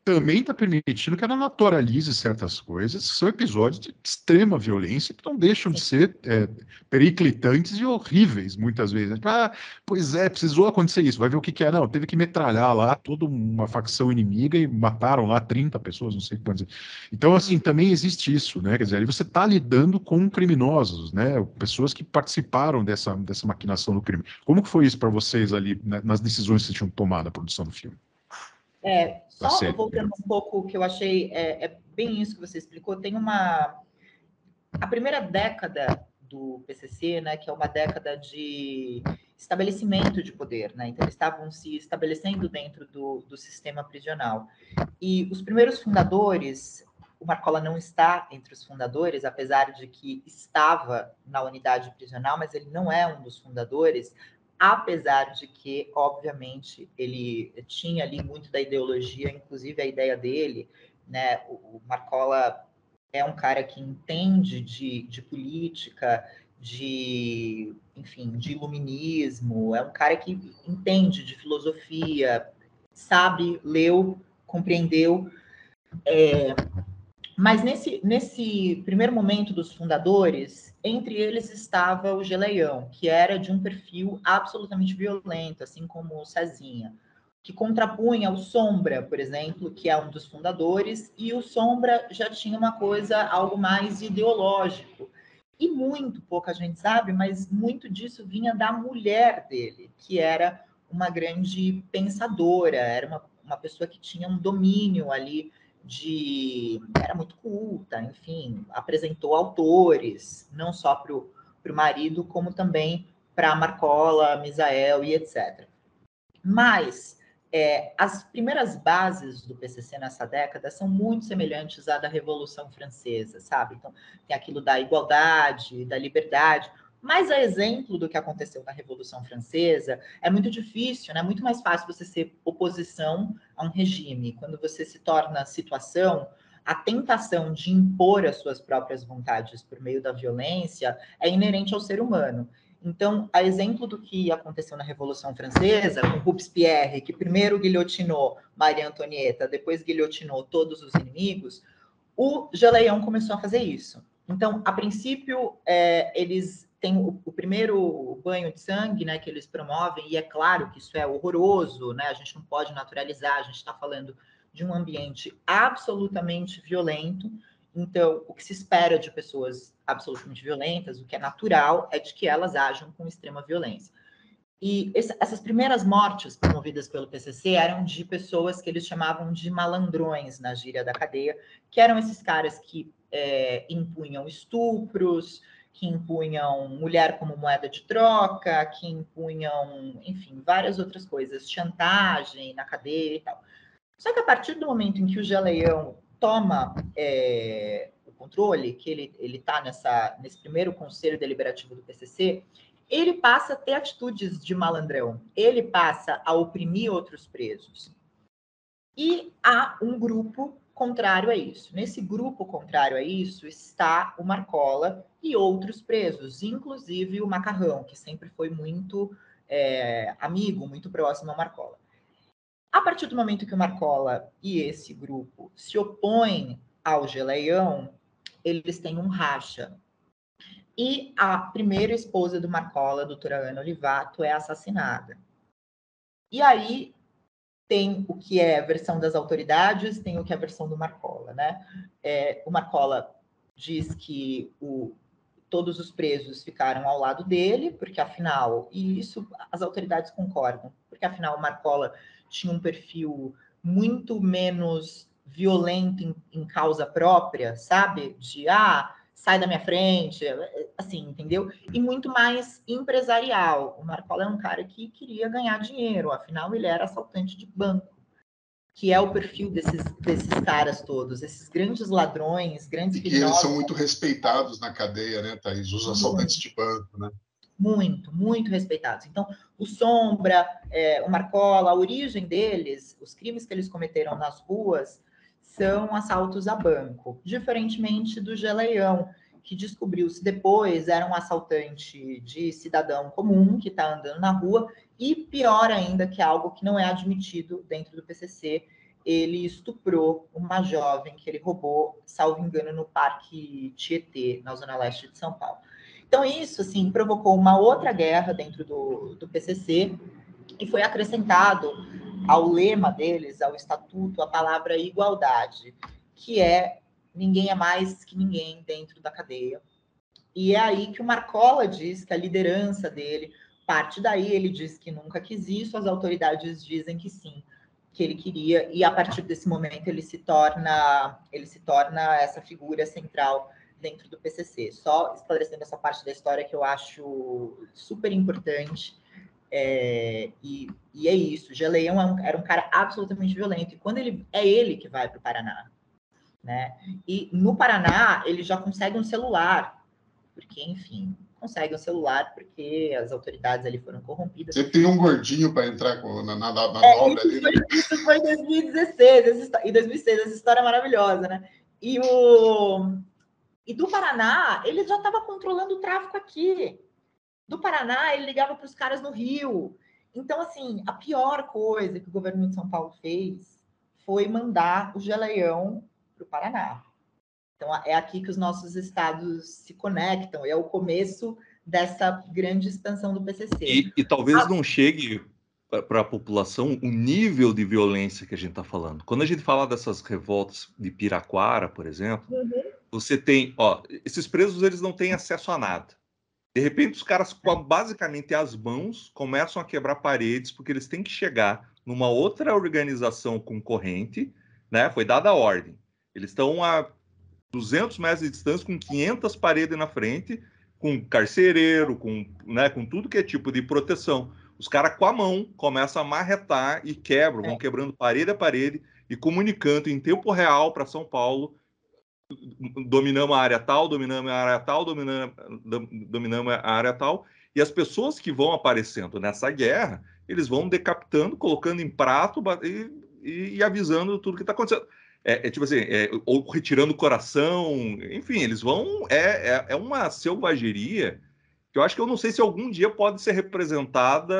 também está permitindo que ela naturalize certas coisas, que são episódios de extrema violência, que não deixam de ser periclitantes e horríveis, muitas vezes. Pois é, precisou acontecer isso, vai ver o que é. Não, teve que metralhar lá toda uma facção inimiga e mataram lá 30 pessoas, não sei quantas. Então, assim, também existe isso, né? Quer dizer, ali você está lidando com criminosos, né? Pessoas que participaram dessa maquinação do crime. Como que foi isso para vocês ali, né, nas decisões que vocês tinham tomado na produção do filme? Só voltando um pouco, o que eu achei bem isso que você explicou, tem a primeira década do PCC, né, que é uma década de estabelecimento de poder, né, então eles estavam se estabelecendo dentro do sistema prisional, e os primeiros fundadores, o Marcola não está entre os fundadores, apesar de que estava na unidade prisional, mas ele não é um dos fundadores, apesar de que, obviamente, ele tinha ali muito da ideologia, inclusive a ideia dele, né? O Marcola é um cara que entende de política, enfim, de iluminismo, é um cara que entende de filosofia, sabe, leu, compreendeu. Mas nesse primeiro momento dos fundadores, entre eles estava o Geleião, que era de um perfil absolutamente violento, assim como o Cezinha, que contrapunha o Sombra, por exemplo, que é um dos fundadores, e o Sombra já tinha uma coisa, algo mais ideológico. E muito pouca gente sabe, mas muito disso vinha da mulher dele, que era uma grande pensadora, era uma pessoa que tinha um domínio ali era muito culta, enfim, apresentou autores, não só para para o marido, como também para Marcola, Misael e etc. Mas as primeiras bases do PCC nessa década são muito semelhantes à da Revolução Francesa, sabe? Então, tem aquilo da igualdade, da liberdade, mas a exemplo do que aconteceu na Revolução Francesa, é muito difícil, né? É muito mais fácil você ser oposição a um regime. Quando você se torna situação, a tentação de impor as suas próprias vontades por meio da violência é inerente ao ser humano. Então, a exemplo do que aconteceu na Revolução Francesa, com Robespierre, que primeiro guilhotinou Maria Antonieta, depois guilhotinou todos os inimigos, o Geleião começou a fazer isso. Então, a princípio, eles têm o primeiro banho de sangue, né, que eles promovem, e é claro que isso é horroroso, né, a gente não pode naturalizar, a gente está falando de um ambiente absolutamente violento. Então, o que se espera de pessoas absolutamente violentas, o que é natural, é de que elas ajam com extrema violência. E essas primeiras mortes promovidas pelo PCC eram de pessoas que eles chamavam de malandrões na gíria da cadeia, que eram esses caras que impunham estupros, que impunham mulher como moeda de troca, que impunham, enfim, várias outras coisas, chantagem na cadeia e tal. Só que a partir do momento em que o Geleião toma o controle, que ele está nesse primeiro conselho deliberativo do PCC, ele passa a ter atitudes de malandrão, ele passa a oprimir outros presos. E há um grupo contrário a isso. Nesse grupo contrário a isso está o Marcola e outros presos, inclusive o Macarrão, que sempre foi muito amigo, muito próximo ao Marcola. A partir do momento que o Marcola e esse grupo se opõem ao Geleião, eles têm um racha. E a primeira esposa do Marcola, a doutora Ana Olivato, é assassinada. E aí tem o que é a versão das autoridades, tem o que é a versão do Marcola, né? O Marcola diz que todos os presos ficaram ao lado dele, porque afinal, e isso as autoridades concordam, porque afinal o Marcola tinha um perfil muito menos violento em causa própria, sabe? De, sai da minha frente, assim, entendeu? E muito mais empresarial. O Marcola é um cara que queria ganhar dinheiro, afinal ele era assaltante de banco, que é o perfil desses caras todos, esses grandes ladrões, grandes criminosos. E que eles são muito respeitados na cadeia, né, Thaís? Os assaltantes de banco, né? Muito, muito respeitados. Então, o Sombra, o Marcola, a origem deles, os crimes que eles cometeram nas ruas, são assaltos a banco, diferentemente do Geleião, que descobriu-se depois, era um assaltante de cidadão comum, que está andando na rua, e pior ainda, que é algo que não é admitido dentro do PCC, ele estuprou uma jovem que ele roubou, salvo engano, no Parque Tietê, na Zona Leste de São Paulo. Então, isso, assim, provocou uma outra guerra dentro do PCC e foi acrescentado ao lema deles, ao estatuto, a palavra igualdade, que é ninguém é mais que ninguém dentro da cadeia. E é aí que o Marcola diz que a liderança dele parte daí, ele diz que nunca quis isso, as autoridades dizem que sim, que ele queria, e a partir desse momento ele se torna essa figura central dentro do PCC. Só esclarecendo essa parte da história que eu acho super importante, e é isso. Geleião era um cara absolutamente violento, e quando ele que vai para o Paraná, né? E no Paraná ele já consegue um celular, porque, enfim, consegue um celular porque as autoridades ali foram corrompidas. Sempre tem um gordinho para entrar na dobra ali, né? Isso foi em 2016, em 2006, essa história é maravilhosa, né? E do Paraná, ele já estava controlando o tráfico aqui. Do Paraná, ele ligava para os caras no Rio. Então, assim, a pior coisa que o governo de São Paulo fez foi mandar o Geleião para o Paraná. Então, é aqui que os nossos estados se conectam. É o começo dessa grande expansão do PCC. E talvez não chegue para a população o nível de violência que a gente está falando. Quando a gente fala dessas revoltas de Piraquara, por exemplo, você tem, esses presos eles não têm acesso a nada. De repente, os caras, com basicamente as mãos, começam a quebrar paredes, porque eles têm que chegar numa outra organização concorrente, né? Foi dada a ordem. Eles estão a 200 metros de distância, com 500 paredes na frente, com carcereiro, com tudo que é tipo de proteção. Os caras com a mão começam a marretar e quebram, vão quebrando parede a parede e comunicando em tempo real para São Paulo: dominamos a área tal, dominamos a área tal, dominamos a área tal. E as pessoas que vão aparecendo nessa guerra, eles vão decapitando, colocando em prato e avisando tudo que está acontecendo. Tipo assim, ou retirando o coração, enfim, eles vão... É uma selvageria que eu acho que eu não sei se algum dia pode ser representada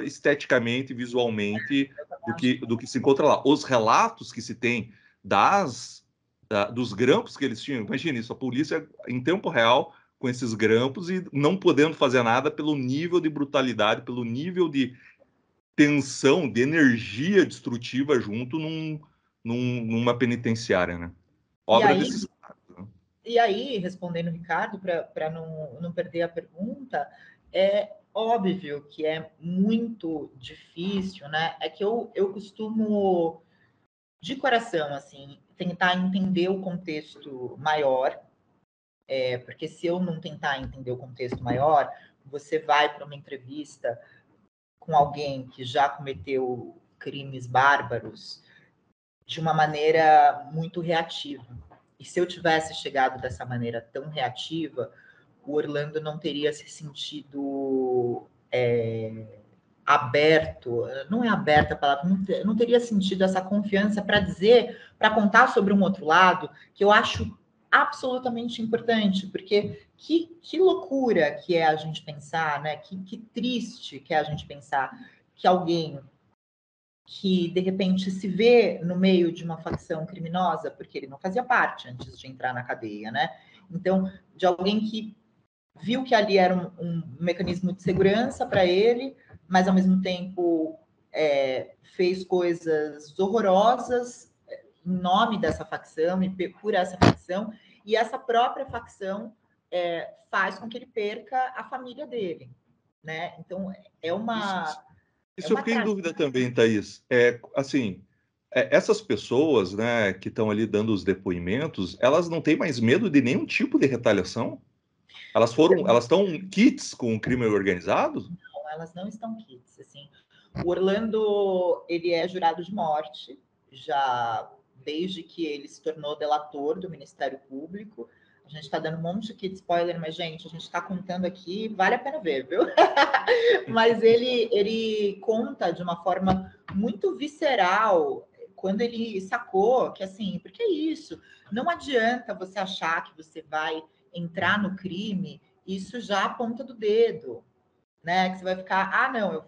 esteticamente, visualmente, do que se encontra lá. Os relatos que se tem dos grampos que eles tinham, imagina isso, a polícia em tempo real com esses grampos e não podendo fazer nada pelo nível de brutalidade, pelo nível de tensão, de energia destrutiva junto numa penitenciária, né? Obra desses caras. Né? E aí, respondendo o Ricardo, para não perder a pergunta, é óbvio que é muito difícil, né? É que eu costumo, de coração, assim, tentar entender o contexto maior, porque se eu não tentar entender o contexto maior, você vai para uma entrevista com alguém que já cometeu crimes bárbaros de uma maneira muito reativa. E se eu tivesse chegado dessa maneira tão reativa, o Orlando não teria se sentido aberto, não é aberta a palavra, não teria sentido essa confiança para contar sobre um outro lado, que eu acho absolutamente importante, porque que loucura que é a gente pensar, né? Que triste que é a gente pensar que alguém que, de repente, se vê no meio de uma facção criminosa, porque ele não fazia parte antes de entrar na cadeia, né? Então, de alguém que viu que ali era um mecanismo de segurança para ele, mas, ao mesmo tempo, fez coisas horrorosas em nome dessa facção e por essa facção, e essa própria facção faz com que ele perca a família dele, né? Então, é uma... Isso eu fiquei em dúvida também, Thaís. Essas pessoas, né, que estão ali dando os depoimentos, elas não têm mais medo de nenhum tipo de retaliação? Elas estão kits com o crime organizado? Não, elas não estão kits, assim. O Orlando, ele é jurado de morte, já desde que ele se tornou delator do Ministério Público. A gente está dando um monte de spoiler, mas, gente, a gente está contando aqui, vale a pena ver, viu? Mas ele conta de uma forma muito visceral, quando ele sacou que, assim, porque é isso, não adianta você achar que você vai entrar no crime, isso já aponta do dedo, né? Que você vai ficar, não, eu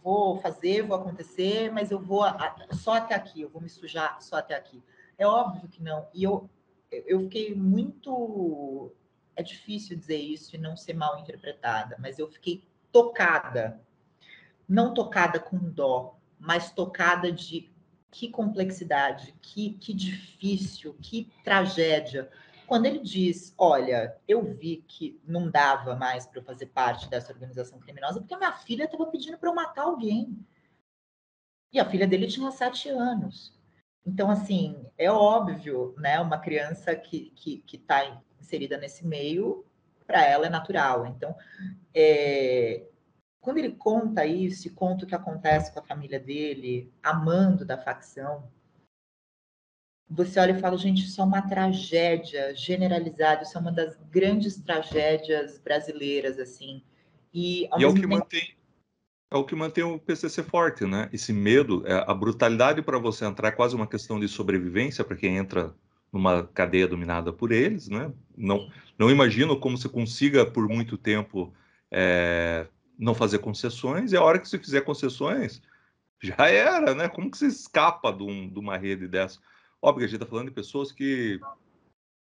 vou fazer, vou acontecer, mas eu vou só até aqui, eu vou me sujar só até aqui. É óbvio que não. E eu fiquei muito... É difícil dizer isso e não ser mal interpretada, mas eu fiquei tocada. Não tocada com dó, mas tocada de que complexidade, que difícil, que tragédia. Quando ele diz, olha, eu vi que não dava mais para eu fazer parte dessa organização criminosa, porque a minha filha estava pedindo para eu matar alguém. E a filha dele tinha 7 anos. Então, assim, é óbvio, né? Uma criança que está inserida nesse meio, para ela é natural. Então, quando ele conta isso, e conta o que acontece com a família dele, amando da facção, você olha e fala, gente, isso é uma tragédia generalizada, isso é uma das grandes tragédias brasileiras, assim. E é o que mantém... É o que mantém o PCC forte, né? Esse medo, a brutalidade para você entrar é quase uma questão de sobrevivência para quem entra numa cadeia dominada por eles, né? Não imagino como você consiga por muito tempo não fazer concessões, e a hora que você fizer concessões, já era, né? Como que você escapa de uma rede dessa? Óbvio que a gente está falando de pessoas que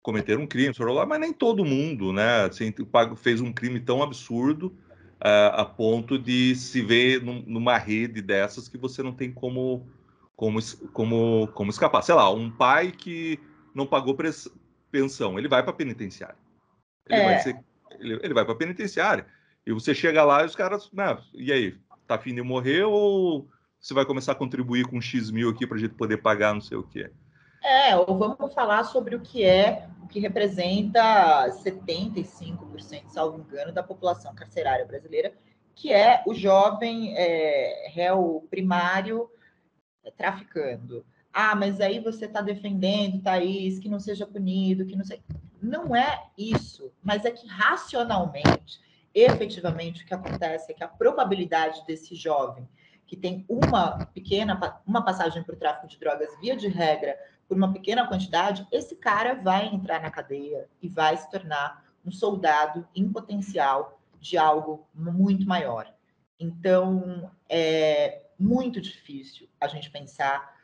cometeram um crime, mas nem todo mundo, né? Assim, fez um crime tão absurdo a ponto de se ver numa rede dessas que você não tem como escapar. Sei lá, um pai que não pagou pensão, ele vai para a penitenciária. Ele vai para a penitenciária. E você chega lá e os caras, e aí, tá a fim de morrer ou você vai começar a contribuir com X mil aqui para a gente poder pagar não sei o quê? Ou vamos falar sobre o que representa 75%, salvo engano, da população carcerária brasileira, que é o jovem réu primário traficando. Mas aí você está defendendo, Thaís, que não seja punido, que não sei. Não é isso, mas é que racionalmente, efetivamente, o que acontece é que a probabilidade desse jovem que tem uma passagem por tráfico de drogas, via de regra, por uma pequena quantidade, esse cara vai entrar na cadeia e vai se tornar um soldado em potencial de algo muito maior. Então, é muito difícil a gente pensar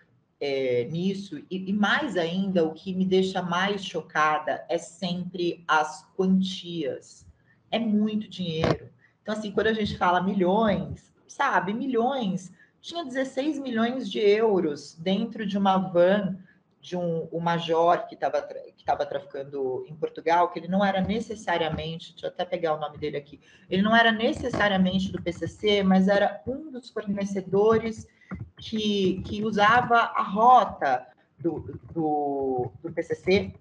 nisso, e mais ainda, o que me deixa mais chocada é sempre as quantias. É muito dinheiro. Então, assim, quando a gente fala milhões, sabe, milhões, tinha 16 milhões de euros dentro de uma van de um major que estava traficando em Portugal, que ele não era necessariamente, deixa eu até pegar o nome dele aqui, ele não era necessariamente do PCC, mas era um dos fornecedores que usava a rota do PCC.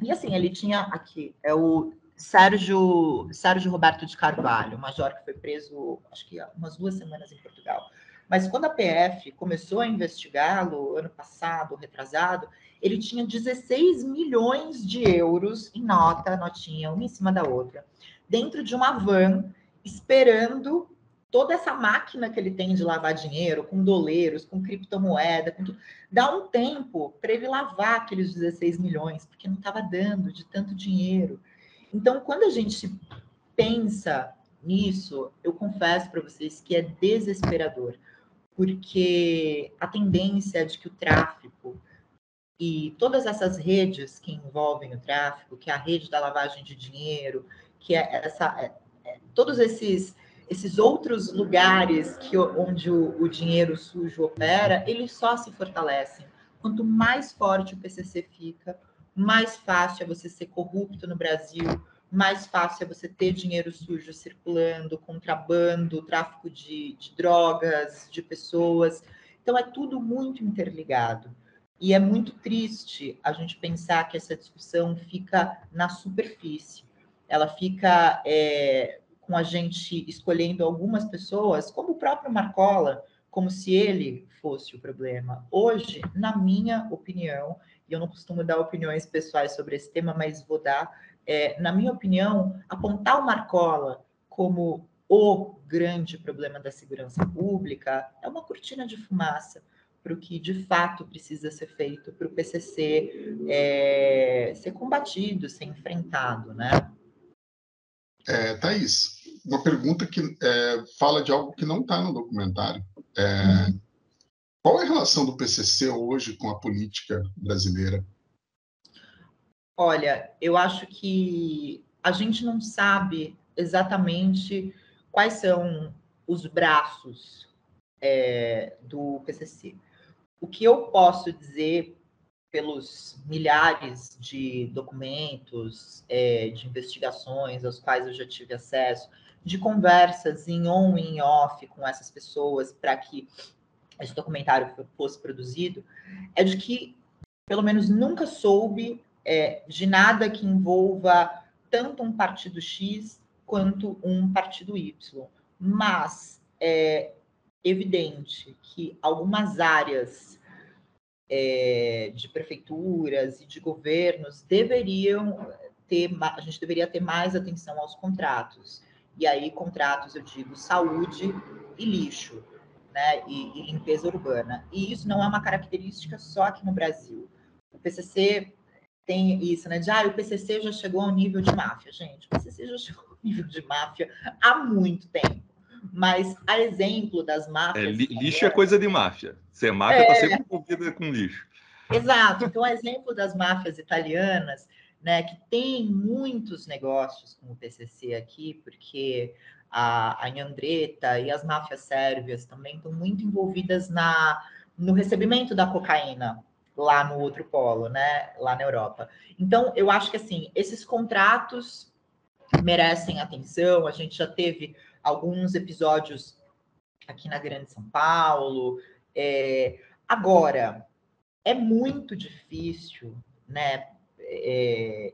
E assim, ele tinha aqui, o Sérgio Roberto de Carvalho, major que foi preso, acho que há umas 2 semanas em Portugal. Mas quando a PF começou a investigá-lo, ano passado, retrasado, ele tinha 16 milhões de euros em notinha, uma em cima da outra, dentro de uma van, esperando toda essa máquina que ele tem de lavar dinheiro, com doleiros, com criptomoeda, com tudo, dá um tempo para ele lavar aqueles 16 milhões, porque não estava dando de tanto dinheiro. Então, quando a gente pensa nisso, eu confesso para vocês que é desesperador, porque a tendência é de que o tráfico e todas essas redes que envolvem o tráfico, que é a rede da lavagem de dinheiro, que é todos esses outros lugares onde o dinheiro sujo opera, eles só se fortalecem. Quanto mais forte o PCC fica, mais fácil é você ser corrupto no Brasil, mais fácil é você ter dinheiro sujo circulando, contrabando, tráfico de drogas, de pessoas. Então, é tudo muito interligado. E é muito triste a gente pensar que essa discussão fica na superfície. Ela fica com a gente escolhendo algumas pessoas, como o próprio Marcola, como se ele fosse o problema. Hoje, na minha opinião, e eu não costumo dar opiniões pessoais sobre esse tema, mas vou dar, na minha opinião, apontar o Marcola como o grande problema da segurança pública é uma cortina de fumaça para o que de fato precisa ser feito para o PCC ser combatido, ser enfrentado, né? Thaís, uma pergunta que fala de algo que não está no documentário. Qual é a relação do PCC hoje com a política brasileira? Olha, eu acho que a gente não sabe exatamente quais são os braços do PCC. O que eu posso dizer pelos milhares de documentos, de investigações aos quais eu já tive acesso, de conversas em on e em off com essas pessoas para que esse documentário fosse produzido, é de que, pelo menos, nunca soube de nada que envolva tanto um partido X quanto um partido Y. Mas é evidente que algumas áreas de prefeituras e de governos a gente deveria ter mais atenção aos contratos. E aí, contratos, eu digo, saúde e lixo, né? E limpeza urbana. E isso não é uma característica só aqui no Brasil. O PCC tem isso, né? O PCC já chegou ao nível de máfia. Gente, o PCC já chegou ao nível de máfia há muito tempo. Mas, a exemplo das máfias... lixo é coisa de máfia. Se é máfia, está sempre envolvida com lixo. Exato. Então, a exemplo das máfias italianas, né, que tem muitos negócios com o PCC aqui, porque a Nhandreta e as máfias sérvias também estão muito envolvidas no recebimento da cocaína lá no outro polo, né, lá na Europa. Então, eu acho que, assim, esses contratos merecem atenção. A gente já teve alguns episódios aqui na Grande São Paulo. Agora, é muito difícil, né?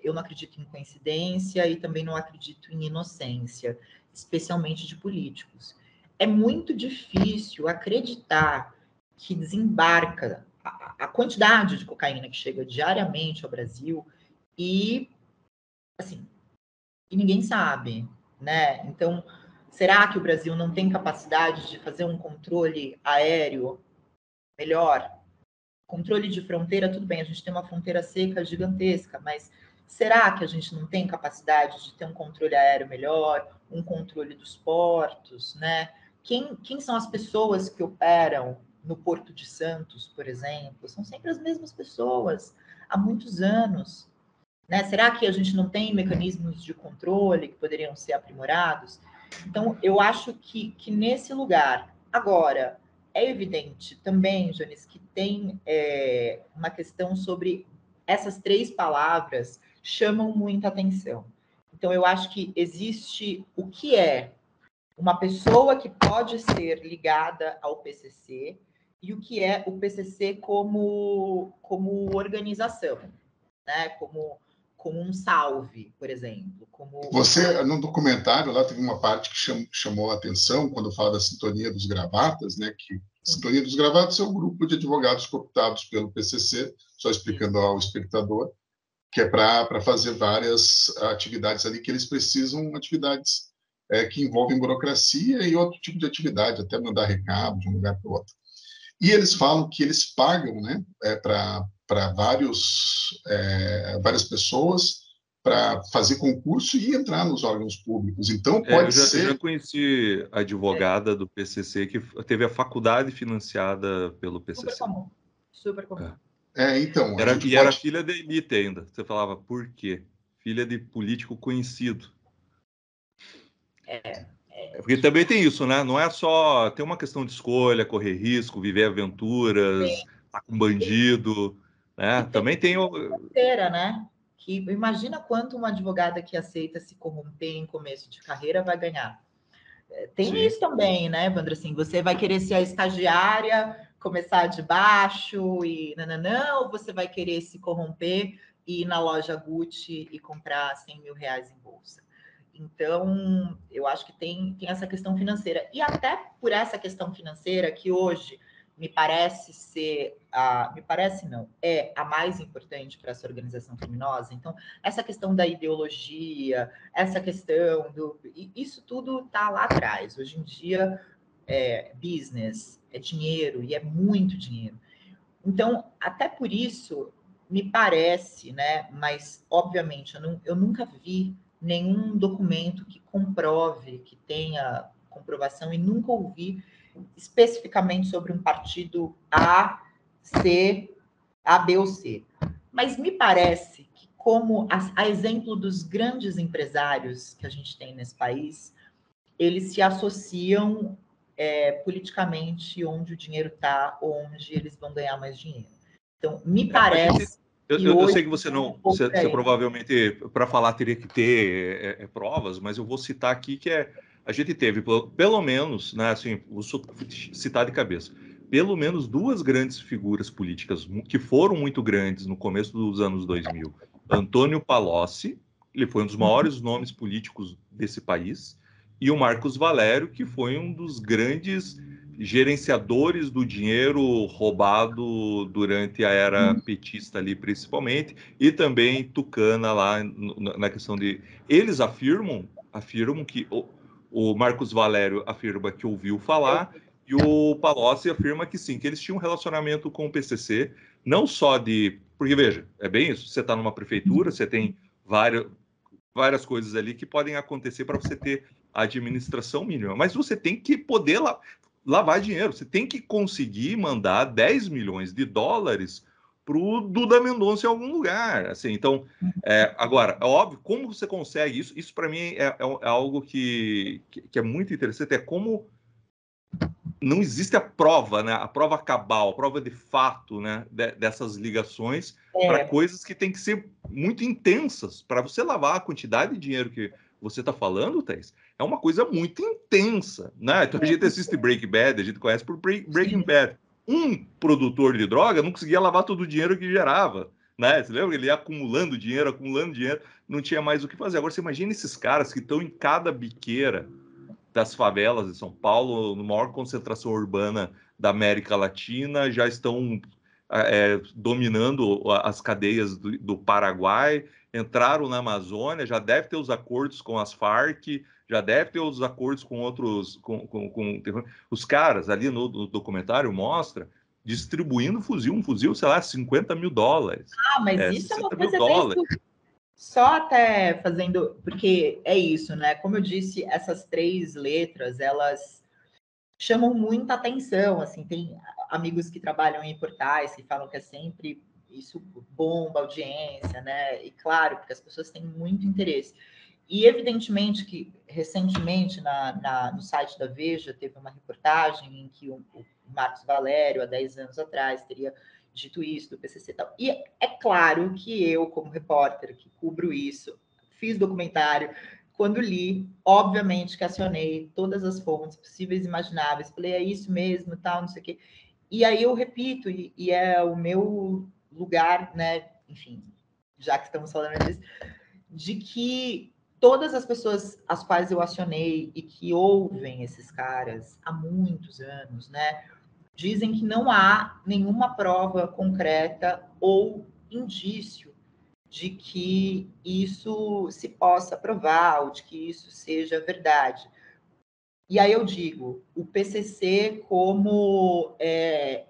Eu não acredito em coincidência e também não acredito em inocência, especialmente de políticos. É muito difícil acreditar que desembarca a quantidade de cocaína que chega diariamente ao Brasil e, assim, e ninguém sabe, né? Então, será que o Brasil não tem capacidade de fazer um controle aéreo melhor? Controle de fronteira, tudo bem, a gente tem uma fronteira seca gigantesca, mas será que a gente não tem capacidade de ter um controle aéreo melhor, um controle dos portos, né? Quem são as pessoas que operam no Porto de Santos, por exemplo? São sempre as mesmas pessoas, há muitos anos, né? Será que a gente não tem mecanismos de controle que poderiam ser aprimorados? Então, eu acho que nesse lugar, agora, é evidente também, Jones, que tem uma questão sobre essas 3 palavras chamam muita atenção. Então, eu acho que existe o que é uma pessoa que pode ser ligada ao PCC e o que é o PCC como organização, né? Como um salve, por exemplo. Você, no documentário, lá teve uma parte que chamou a atenção, quando fala da Sintonia dos Gravatas, né? Que Sintonia dos Gravatas é um grupo de advogados cooptados pelo PCC, só explicando ao espectador, que é para fazer várias atividades ali que eles precisam, atividades que envolvem burocracia e outro tipo de atividade, até mandar recado de um lugar para o outro. E eles falam que eles pagam, né, para várias pessoas para fazer concurso e entrar nos órgãos públicos. Então, pode ser... Eu já conheci a advogada do PCC que teve a faculdade financiada pelo PCC. Super comum. Super comum. Então, era filha da elite ainda. Você falava, por quê? Filha de político conhecido. Porque também tem isso, né? Não é só... Tem uma questão de escolha, correr risco, viver aventuras, estar com bandido, né? Também tem... né? Que imagina quanto uma advogada que aceita se corromper em começo de carreira vai ganhar. Tem isso também, né, Evandro? Assim, você vai querer ser a estagiária, começar de baixo e ou você vai querer se corromper e ir na loja Gucci e comprar 100 mil reais em bolsa. Então, eu acho que tem essa questão financeira. E até por essa questão financeira que hoje me parece ser, é a mais importante para essa organização criminosa. Então, essa questão da ideologia, essa questão isso tudo está lá atrás. Hoje em dia, business, é dinheiro, e é muito dinheiro. Então, até por isso, me parece, né? Mas, obviamente, eu nunca vi nenhum documento que comprove, que tenha comprovação, e nunca ouvi especificamente sobre um partido A, B ou C. Mas me parece que, como a exemplo dos grandes empresários que a gente tem nesse país, eles se associam politicamente onde o dinheiro está, onde eles vão ganhar mais dinheiro. Então, me parece... Eu sei que você não... Você provavelmente, para falar, teria que ter provas, mas eu vou citar aqui que a gente teve, pelo menos, né, assim, vou citar de cabeça, pelo menos 2 grandes figuras políticas que foram muito grandes no começo dos anos 2000. Antônio Palocci, ele foi um dos maiores nomes políticos desse país, e o Marcos Valério, que foi um dos grandes gerenciadores do dinheiro roubado durante a era petista ali, principalmente, e também tucana lá na questão de... Eles afirmam que o Marcos Valério afirma que ouviu falar, e o Palocci afirma que sim, que eles tinham um relacionamento com o PCC, não só de... Porque, veja, é bem isso, você está numa prefeitura, você tem várias coisas ali que podem acontecer para você ter a administração mínima, mas você tem que poder lavar dinheiro, você tem que conseguir mandar 10 milhões de dólares para o Duda Mendonça em algum lugar. Assim, então, agora, é óbvio, como você consegue isso? Isso para mim é algo que é muito interessante, é como não existe a prova, né? A prova cabal, a prova de fato, né? Dessas ligações para coisas que tem que ser muito intensas. Para você lavar a quantidade de dinheiro que você está falando, Thais, uma coisa muito intensa, né? Então a gente assiste Breaking Bad, a gente conhece por Breaking Bad. um produtor de droga não conseguia lavar todo o dinheiro que gerava, né? Você lembra? Ele ia acumulando dinheiro, não tinha mais o que fazer. Agora, você imagina esses caras que estão em cada biqueira das favelas de São Paulo, na maior concentração urbana da América Latina, já estão dominando as cadeias do Paraguai, entraram na Amazônia, já deve ter os acordos com as Farc, já deve ter os acordos com outros... Os caras ali no documentário mostra distribuindo um fuzil, sei lá, $50 mil. Mas isso é uma coisa bem... Só até fazendo, porque é isso, né? Como eu disse, essas 3 letras, elas chamam muita atenção, assim, tem amigos que trabalham em portais que falam que é sempre isso bomba audiência, né? E claro, porque as pessoas têm muito interesse. E evidentemente que recentemente no site da Veja teve uma reportagem em que o Marcos Valério, há 10 anos atrás, teria dito isso do PCC e tal. E é claro que eu, como repórter que cubro isso, fiz documentário, quando li, obviamente que acionei todas as fontes possíveis e imagináveis, falei, é isso mesmo, tal, não sei o quê. E aí eu repito, e é o meu lugar, né, enfim, já que estamos falando disso, de que todas as pessoas às quais eu acionei e que ouvem esses caras há muitos anos, né, dizem que não há nenhuma prova concreta ou indício de que isso se possa provar ou de que isso seja verdade. E aí eu digo, o PCC como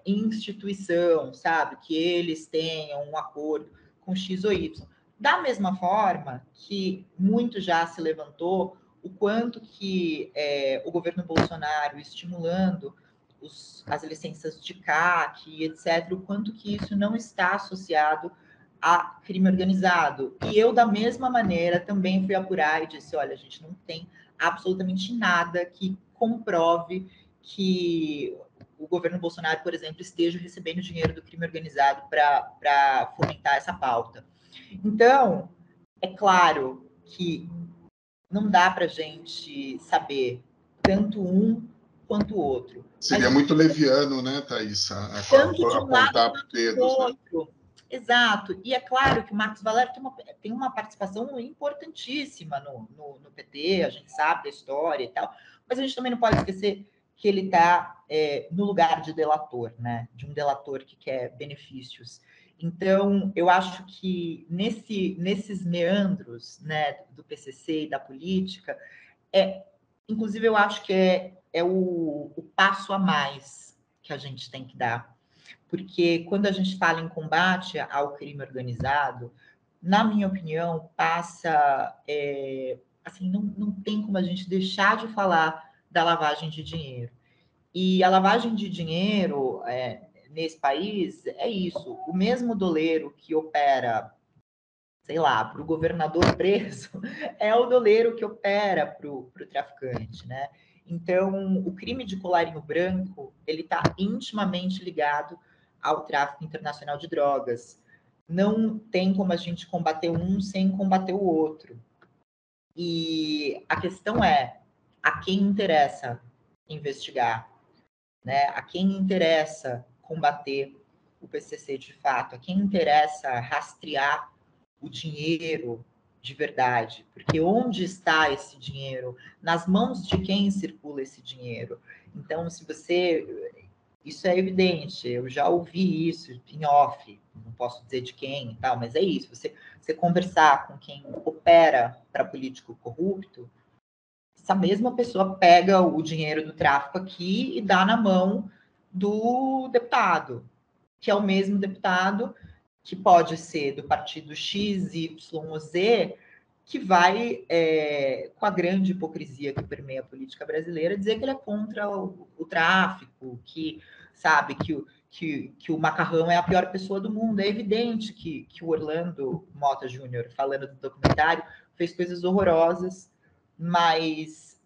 instituição, sabe, que eles tenham um acordo com X ou Y. Da mesma forma que muito já se levantou o quanto que o governo Bolsonaro estimulando as licenças de CAC, etc., o quanto que isso não está associado a crime organizado. E eu, da mesma maneira, também fui apurar e disse, olha, a gente não tem absolutamente nada que comprove que o governo Bolsonaro, por exemplo, esteja recebendo dinheiro do crime organizado para fomentar essa pauta. Então, é claro que não dá para a gente saber tanto um quanto o outro. Seria muito leviano, né, Thaís, apontar dedos, né? Exato. E é claro que o Marcos Valério tem uma participação importantíssima no PT, a gente sabe da história e tal, mas a gente também não pode esquecer que ele está no lugar de delator, né? De um delator que quer benefícios. Então, eu acho que nesses meandros, né, do PCC e da política, inclusive eu acho que é o passo a mais que a gente tem que dar. Porque quando a gente fala em combate ao crime organizado, na minha opinião, passa... assim, não tem como a gente deixar de falar da lavagem de dinheiro. E a lavagem de dinheiro nesse país é isso. O mesmo doleiro que opera, sei lá, para o governador preso, é o doleiro que opera para o traficante, né? Então, o crime de colarinho branco, ele está intimamente ligado ao tráfico internacional de drogas. Não tem como a gente combater um sem combater o outro. E a questão é, a quem interessa investigar, né? A quem interessa combater o PCC de fato, a quem interessa rastrear o dinheiro de verdade, porque onde está esse dinheiro? Nas mãos de quem circula esse dinheiro? Então, se você... Isso é evidente, eu já ouvi isso em off, não posso dizer de quem e tal, mas é isso, você conversar com quem opera para político corrupto, essa mesma pessoa pega o dinheiro do tráfico aqui e dá na mão do deputado, que é o mesmo deputado que pode ser do partido X, Y ou Z, que vai, com a grande hipocrisia que permeia a política brasileira, dizer que ele é contra o tráfico, que sabe que o macarrão é a pior pessoa do mundo. É evidente que o Orlando Mota Júnior, falando do documentário, fez coisas horrorosas, mas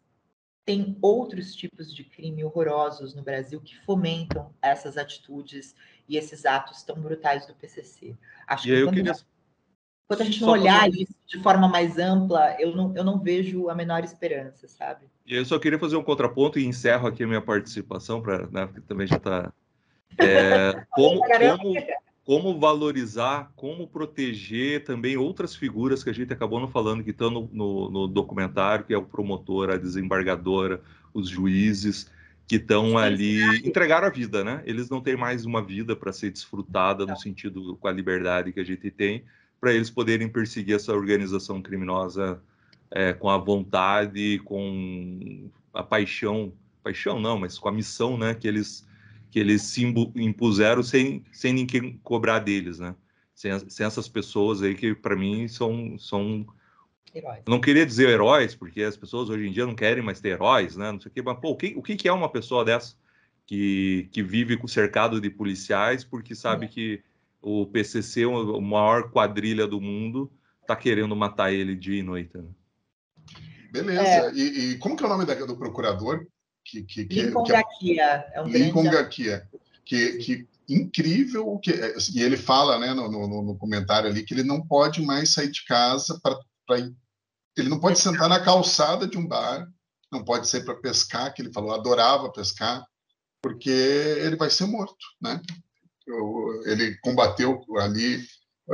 tem outros tipos de crime horrorosos no Brasil que fomentam essas atitudes e esses atos tão brutais do PCC. Acho que quando a gente não olhar isso de forma mais ampla, eu não vejo a menor esperança, sabe? E eu só queria fazer um contraponto e encerro aqui a minha participação, né, porque também já está Como valorizar, como proteger também outras figuras que a gente acabou não falando, que estão no documentário, que é o promotor, a desembargadora, os juízes, que estão ali, entregaram a vida, né? Eles não têm mais uma vida para ser desfrutada no sentido com a liberdade que a gente tem, para eles poderem perseguir essa organização criminosa com a vontade, com a paixão não, mas com a missão, né, que eles se impuseram sem ninguém cobrar deles, né? Sem essas pessoas aí que, para mim, são heróis. Não queria dizer heróis, porque as pessoas hoje em dia não querem mais ter heróis, né? Não sei o quê, mas, pô, o que é uma pessoa dessa que vive cercado de policiais porque sabe que o PCC, a maior quadrilha do mundo, está querendo matar ele dia e noite, né? Beleza. E como que é o nome do procurador? Lincoln Garcia. Lincoln Garcia. Que incrível. E ele fala, né, no comentário ali, que ele não pode mais sair de casa ele não pode sentar na calçada de um bar, não pode sair para pescar, que ele falou, adorava pescar, porque ele vai ser morto, né? Ele combateu ali.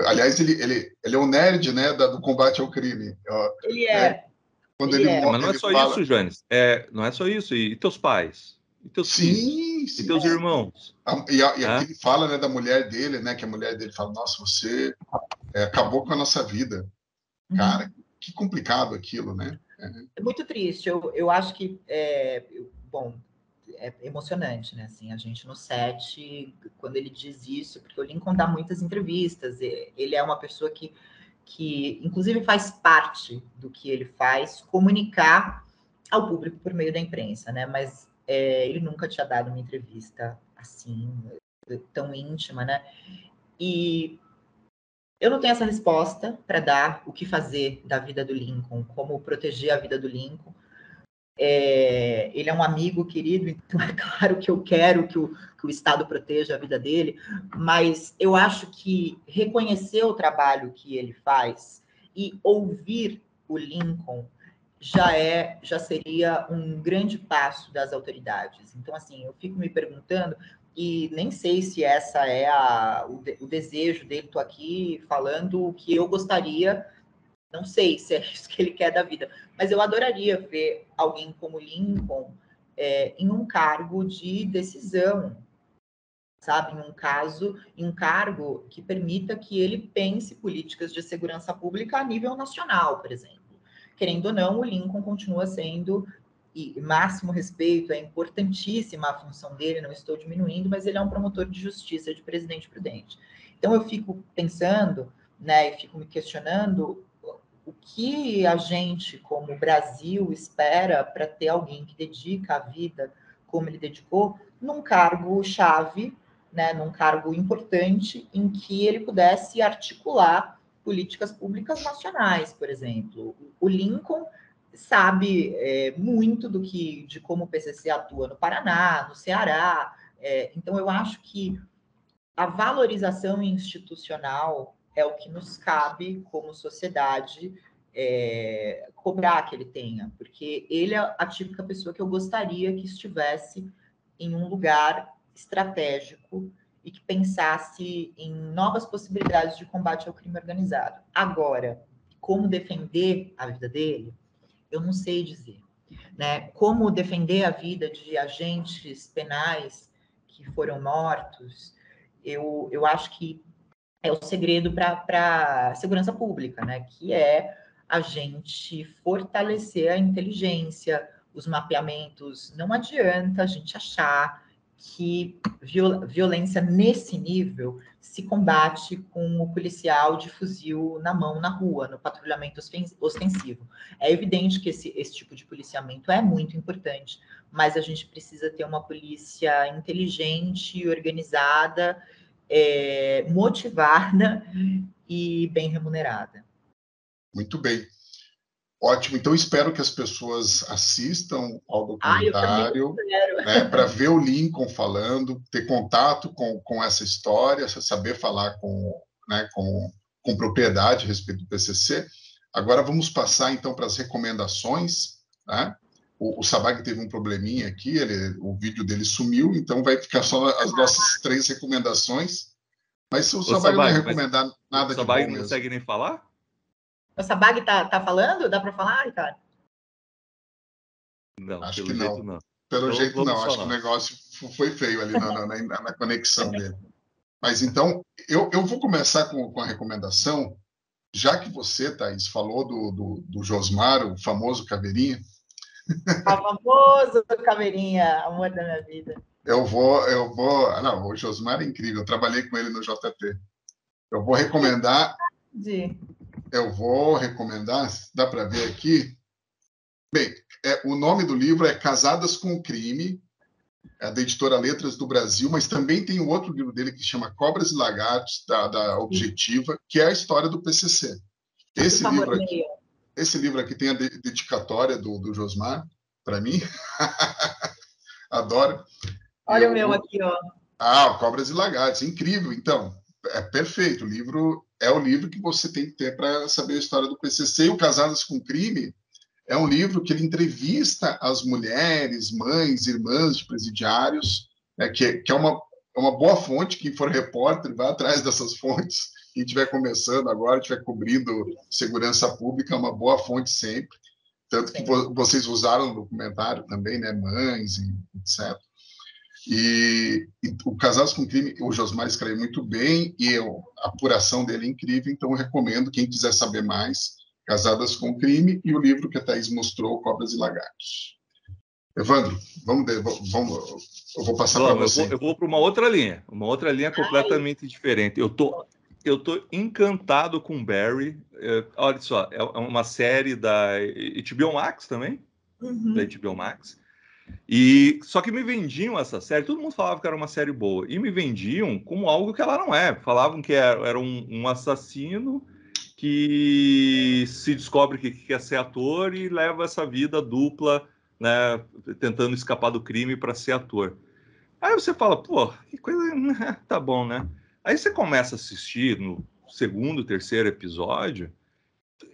Aliás, ele é um nerd, né, do combate ao crime. Ele é. Quando ele mas não é só isso, Jones. Não é só isso. E teus pais? E teus filhos? E teus irmãos? E aqui ele fala, né, da mulher dele, né? Que a mulher dele fala, nossa, você acabou com a nossa vida. Cara, que complicado aquilo, né? É muito triste. Eu acho que, bom, é emocionante, né? Assim, a gente no set, quando ele diz isso, porque o Lincoln dá muitas entrevistas, ele é uma pessoa que inclusive faz parte do que ele faz, comunicar ao público por meio da imprensa, né? Mas ele nunca tinha dado uma entrevista assim, tão íntima, né? E eu não tenho essa resposta para dar o que fazer da vida do Lincoln, como proteger a vida do Lincoln. Ele é um amigo querido, então é claro que eu quero que o Estado proteja a vida dele, mas eu acho que reconhecer o trabalho que ele faz e ouvir o Lincoln já seria um grande passo das autoridades. Então, assim, eu fico me perguntando, e nem sei se essa é o desejo dele, estou aqui falando o que eu gostaria. Não sei se é isso que ele quer da vida, mas eu adoraria ver alguém como Lincoln em um cargo de decisão, sabe? Em um cargo que permita que ele pense políticas de segurança pública a nível nacional, por exemplo. Querendo ou não, o Lincoln continua sendo, e máximo respeito, é importantíssima a função dele, não estou diminuindo, mas ele é um promotor de justiça, de Presidente Prudente. Então eu fico pensando, né, e fico me questionando o que a gente, como Brasil, espera para ter alguém que dedica a vida como ele dedicou, num cargo-chave, né, num cargo importante, em que ele pudesse articular políticas públicas nacionais, por exemplo. O Lincoln sabe muito de como o PCC atua no Paraná, no Ceará. Então, eu acho que a valorização institucional é o que nos cabe como sociedade cobrar que ele tenha, porque ele é a típica pessoa que eu gostaria que estivesse em um lugar estratégico e que pensasse em novas possibilidades de combate ao crime organizado. Agora, como defender a vida dele, eu não sei dizer, né? Como defender a vida de agentes penais que foram mortos, eu acho que é o segredo para a segurança pública, né? Que é a gente fortalecer a inteligência, os mapeamentos. Não adianta a gente achar que violência nesse nível se combate com o policial de fuzil na mão na rua, no patrulhamento ostensivo. É evidente que esse tipo de policiamento é muito importante, mas a gente precisa ter uma polícia inteligente, organizada, motivada e bem remunerada. Muito bem. Ótimo. Então, espero que as pessoas assistam ao documentário, né, para ver o Lincoln falando, ter contato com essa história, saber falar com propriedade a respeito do PCC. Agora, vamos passar, então, para as recomendações. Né? o Sabag teve um probleminha aqui, o vídeo dele sumiu, então vai ficar só as nossas 3 recomendações. Mas se o Sabag não ia recomendar nada de bom mesmo. O Sabag não consegue nem falar? O Sabag tá falando? Dá para falar, Ricardo? Não, acho pelo que jeito não. Pelo jeito não. Acho que o negócio foi feio ali na conexão dele. Mas então, eu vou começar com a recomendação. Já que você, Thaís, falou do Josmar, o famoso Caveirinha. O famoso Caveirinha, amor da minha vida. Eu vou. Não, o Josmar é incrível. Eu trabalhei com ele no JT. Eu vou recomendar. Dá para ver aqui. Bem, o nome do livro é Casadas com o Crime, é da editora Letras do Brasil, mas também tem um outro livro dele que chama Cobras e Lagartos, da Objetiva, que é a história do PCC. Esse livro aqui tem a dedicatória do Josmar, para mim. Adoro. Olha o meu aqui, ó. Cobras e Lagartos, incrível. Então, é perfeito. O livro é o livro que você tem que ter para saber a história do PCC. E o Casadas com Crime é um livro que ele entrevista as mulheres, mães, irmãs de presidiários, né, que é uma boa fonte. Quem for repórter, vai atrás dessas fontes. Quem estiver começando agora, estiver cobrindo segurança pública, é uma boa fonte sempre. Tanto que vocês usaram no documentário também, né, mães, e etc. E o Casados com Crime, o Josmar escreve muito bem, e a apuração dele é incrível, então eu recomendo, quem quiser saber mais, Casadas com Crime, e o livro que a Thaís mostrou, Cobras e Lagartos. Evandro, eu vou passar para você. Eu vou para uma outra linha completamente diferente. Eu tô encantado com Barry. Olha só, é uma série da HBO Max também, da HBO Max. E só que me vendiam essa série, todo mundo falava que era uma série boa, e me vendiam como algo que ela não é. Falavam que era um assassino que se descobre que quer ser ator e leva essa vida dupla, né, tentando escapar do crime para ser ator. Aí você fala, pô, que coisa, tá bom, né? Aí você começa a assistir no segundo, terceiro episódio,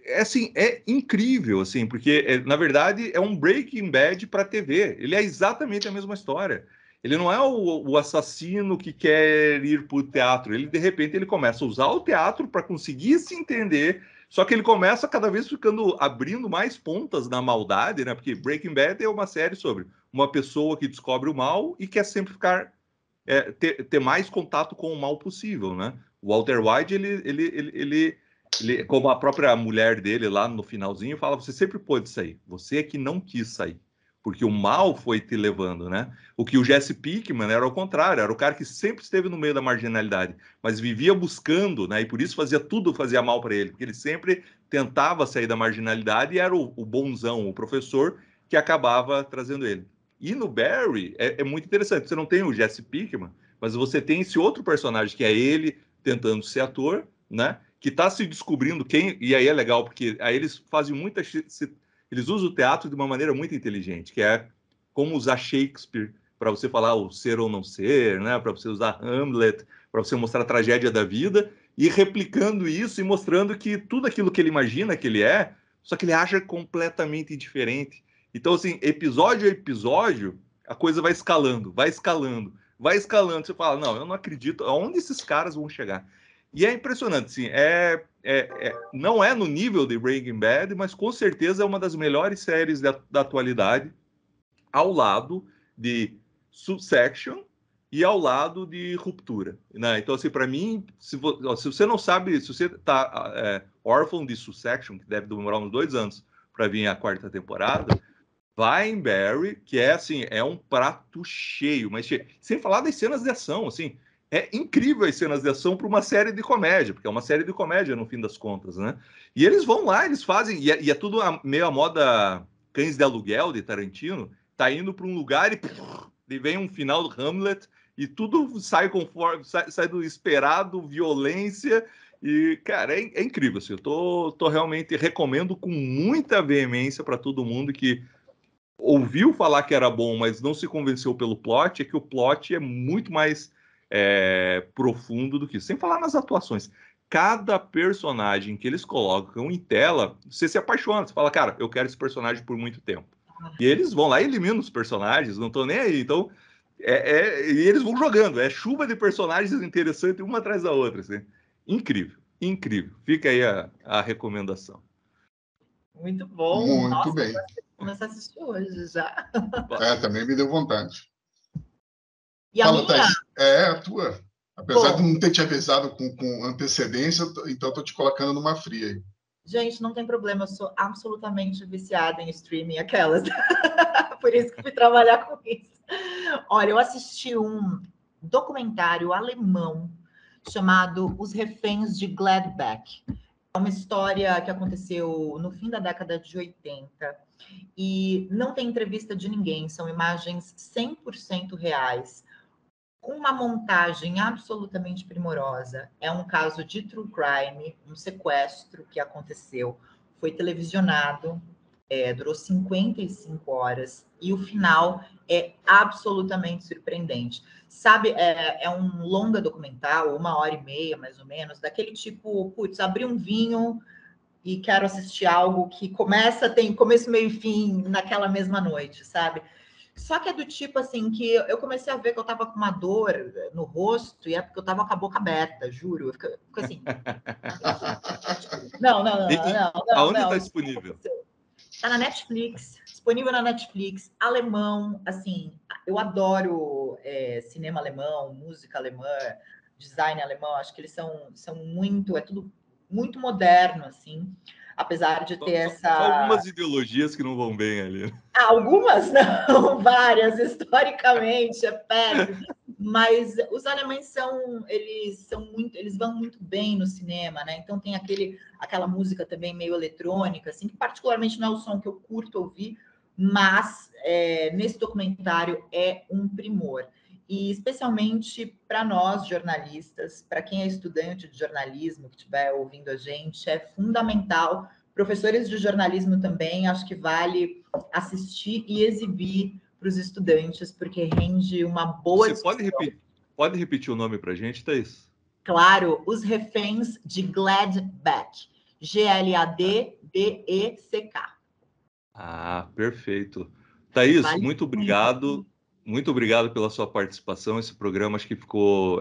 é incrível, assim, porque na verdade é um Breaking Bad para TV. Ele é exatamente a mesma história. Ele não é o assassino que quer ir para o teatro. Ele, de repente, ele começa a usar o teatro para conseguir se entender. Só que ele começa cada vez abrindo mais pontas na maldade, né? Porque Breaking Bad é uma série sobre uma pessoa que descobre o mal e quer sempre ter mais contato com o mal possível, né? O Walter White, ele, como a própria mulher dele lá no finalzinho fala, você sempre pôde sair. Você é que não quis sair. Porque o mal foi te levando, né? O que o Jesse Pinkman era ao contrário, era o cara que sempre esteve no meio da marginalidade, mas vivia buscando, né? E por isso fazia mal para ele, porque ele sempre tentava sair da marginalidade e era o bonzão, o professor, que acabava trazendo ele. E no Barry é muito interessante, você não tem o Jesse Pinkman, mas você tem esse outro personagem que é ele tentando ser ator, né? Que está se descobrindo e aí é legal, porque aí eles fazem eles usam o teatro de uma maneira muito inteligente, que é como usar Shakespeare para você falar o ser ou não ser, né? Para você usar Hamlet, para você mostrar a tragédia da vida, e replicando isso e mostrando que tudo aquilo que ele imagina que ele é, só que ele acha completamente diferente. Então, assim, episódio a episódio, a coisa vai escalando. Você fala, não, eu não acredito, aonde esses caras vão chegar? E é impressionante, assim, não é no nível de Breaking Bad, mas com certeza é uma das melhores séries da atualidade, ao lado de Succession e ao lado de Ruptura, né? Então, assim, para mim, se você não sabe, se você está órfão de Succession, que deve demorar uns 2 anos para vir a 4ª temporada, vai em Barry, que é um prato cheio, mas cheio. Sem falar das cenas de ação, assim, é incrível as cenas de ação para uma série de comédia, porque é uma série de comédia no fim das contas, né? E eles vão lá, eles fazem, e é tudo meio a moda Cães de Aluguel de Tarantino, tá indo para um lugar e vem um final do Hamlet e tudo sai do esperado, violência, e, cara, é incrível, assim, eu tô realmente recomendo com muita veemência para todo mundo que ouviu falar que era bom, mas não se convenceu pelo plot, é que o plot é muito mais profundo do que isso. Sem falar nas atuações. Cada personagem que eles colocam em tela, você se apaixona. Você fala, cara, eu quero esse personagem por muito tempo. E eles vão lá e eliminam os personagens, não estão nem aí. Então, e eles vão jogando. É chuva de personagens interessantes, uma atrás da outra. Assim. Incrível, incrível. Fica aí a recomendação. Muito bom. Muito bem. Vou começar a assistir hoje já. Também me deu vontade. E Fala, a minha? Thaís. A tua. Apesar de não ter te avisado com antecedência, então estou te colocando numa fria aí. Gente, não tem problema, eu sou absolutamente viciada em streaming, aquelas. Por isso que fui trabalhar com isso. Olha, eu assisti um documentário alemão chamado Os Reféns de Gladbeck. É uma história que aconteceu no fim da década de 80 e não tem entrevista de ninguém, são imagens 100% reais, com uma montagem absolutamente primorosa. É um caso de true crime, um sequestro que aconteceu, foi televisionado, durou 55 horas e o final é absolutamente surpreendente. Sabe, é um longa documental, 1h30 mais ou menos, daquele tipo, putz, abri um vinho e quero assistir algo que tem começo, meio e fim naquela mesma noite, sabe? Só que é do tipo assim que eu comecei a ver que eu tava com uma dor no rosto e é porque eu tava com a boca aberta, juro. Eu fico assim. Não. Aonde está disponível? Tá na Netflix, disponível na Netflix, alemão, assim, eu adoro cinema alemão, música alemã, design alemão, acho que eles são muito, é tudo muito moderno, assim, apesar de ter Só algumas ideologias que não vão bem ali. Algumas não, várias, historicamente, é péssimo. Mas os alemães eles vão muito bem no cinema, né? Então tem aquela música também meio eletrônica, assim, que particularmente não é o som que eu curto ouvir, mas nesse documentário é um primor. E especialmente para nós, jornalistas, para quem é estudante de jornalismo, que estiver ouvindo a gente, é fundamental. Professores de jornalismo também, acho que vale assistir e exibir para os estudantes, porque rende uma boa discussão. Pode repetir o nome para a gente, Thaís? Claro, Os Reféns de Gladbeck. Gladbeck. Perfeito. Thaís, muito obrigado. Muito obrigado pela sua participação. Esse programa acho que ficou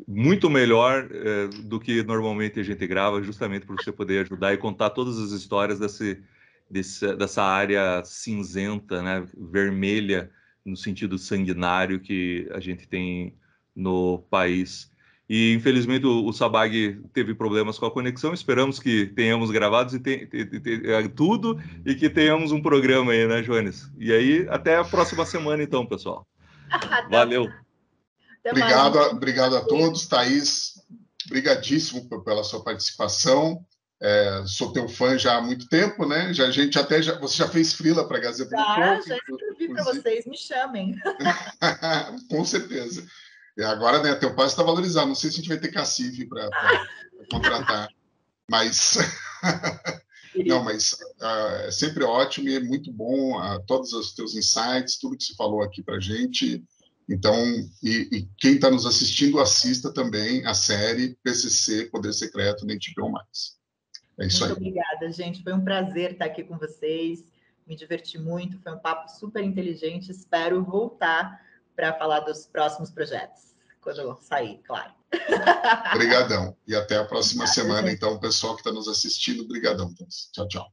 muito melhor do que normalmente a gente grava, justamente para você poder ajudar e contar todas as histórias dessa área cinzenta, né, vermelha, no sentido sanguinário que a gente tem no país. E, infelizmente, o Sabag teve problemas com a conexão. Esperamos que tenhamos gravados tudo e que tenhamos um programa aí, né, Jones? E aí, até a próxima semana, então, pessoal. Valeu. Obrigado a todos. Thaís, brigadíssimo pela sua participação. Sou teu fã já há muito tempo, né? Você já fez freela para a Gazeta do Povo. Já escrevi para vocês, me chamem. Com certeza. E agora, né, teu pai está valorizado. Não sei se a gente vai ter cacife para contratar, mas não, mas é sempre ótimo e é muito bom todos os teus insights, tudo que você falou aqui para a gente. Então, e quem está nos assistindo, assista também a série PCC, Poder Secreto, na HBO Max. É isso aí. Muito obrigada, gente. Foi um prazer estar aqui com vocês. Me diverti muito, foi um papo super inteligente. Espero voltar para falar dos próximos projetos, quando sair, claro. Obrigadão. E até a próxima semana, gente. Então, o pessoal que está nos assistindo, obrigadão. Tchau, tchau.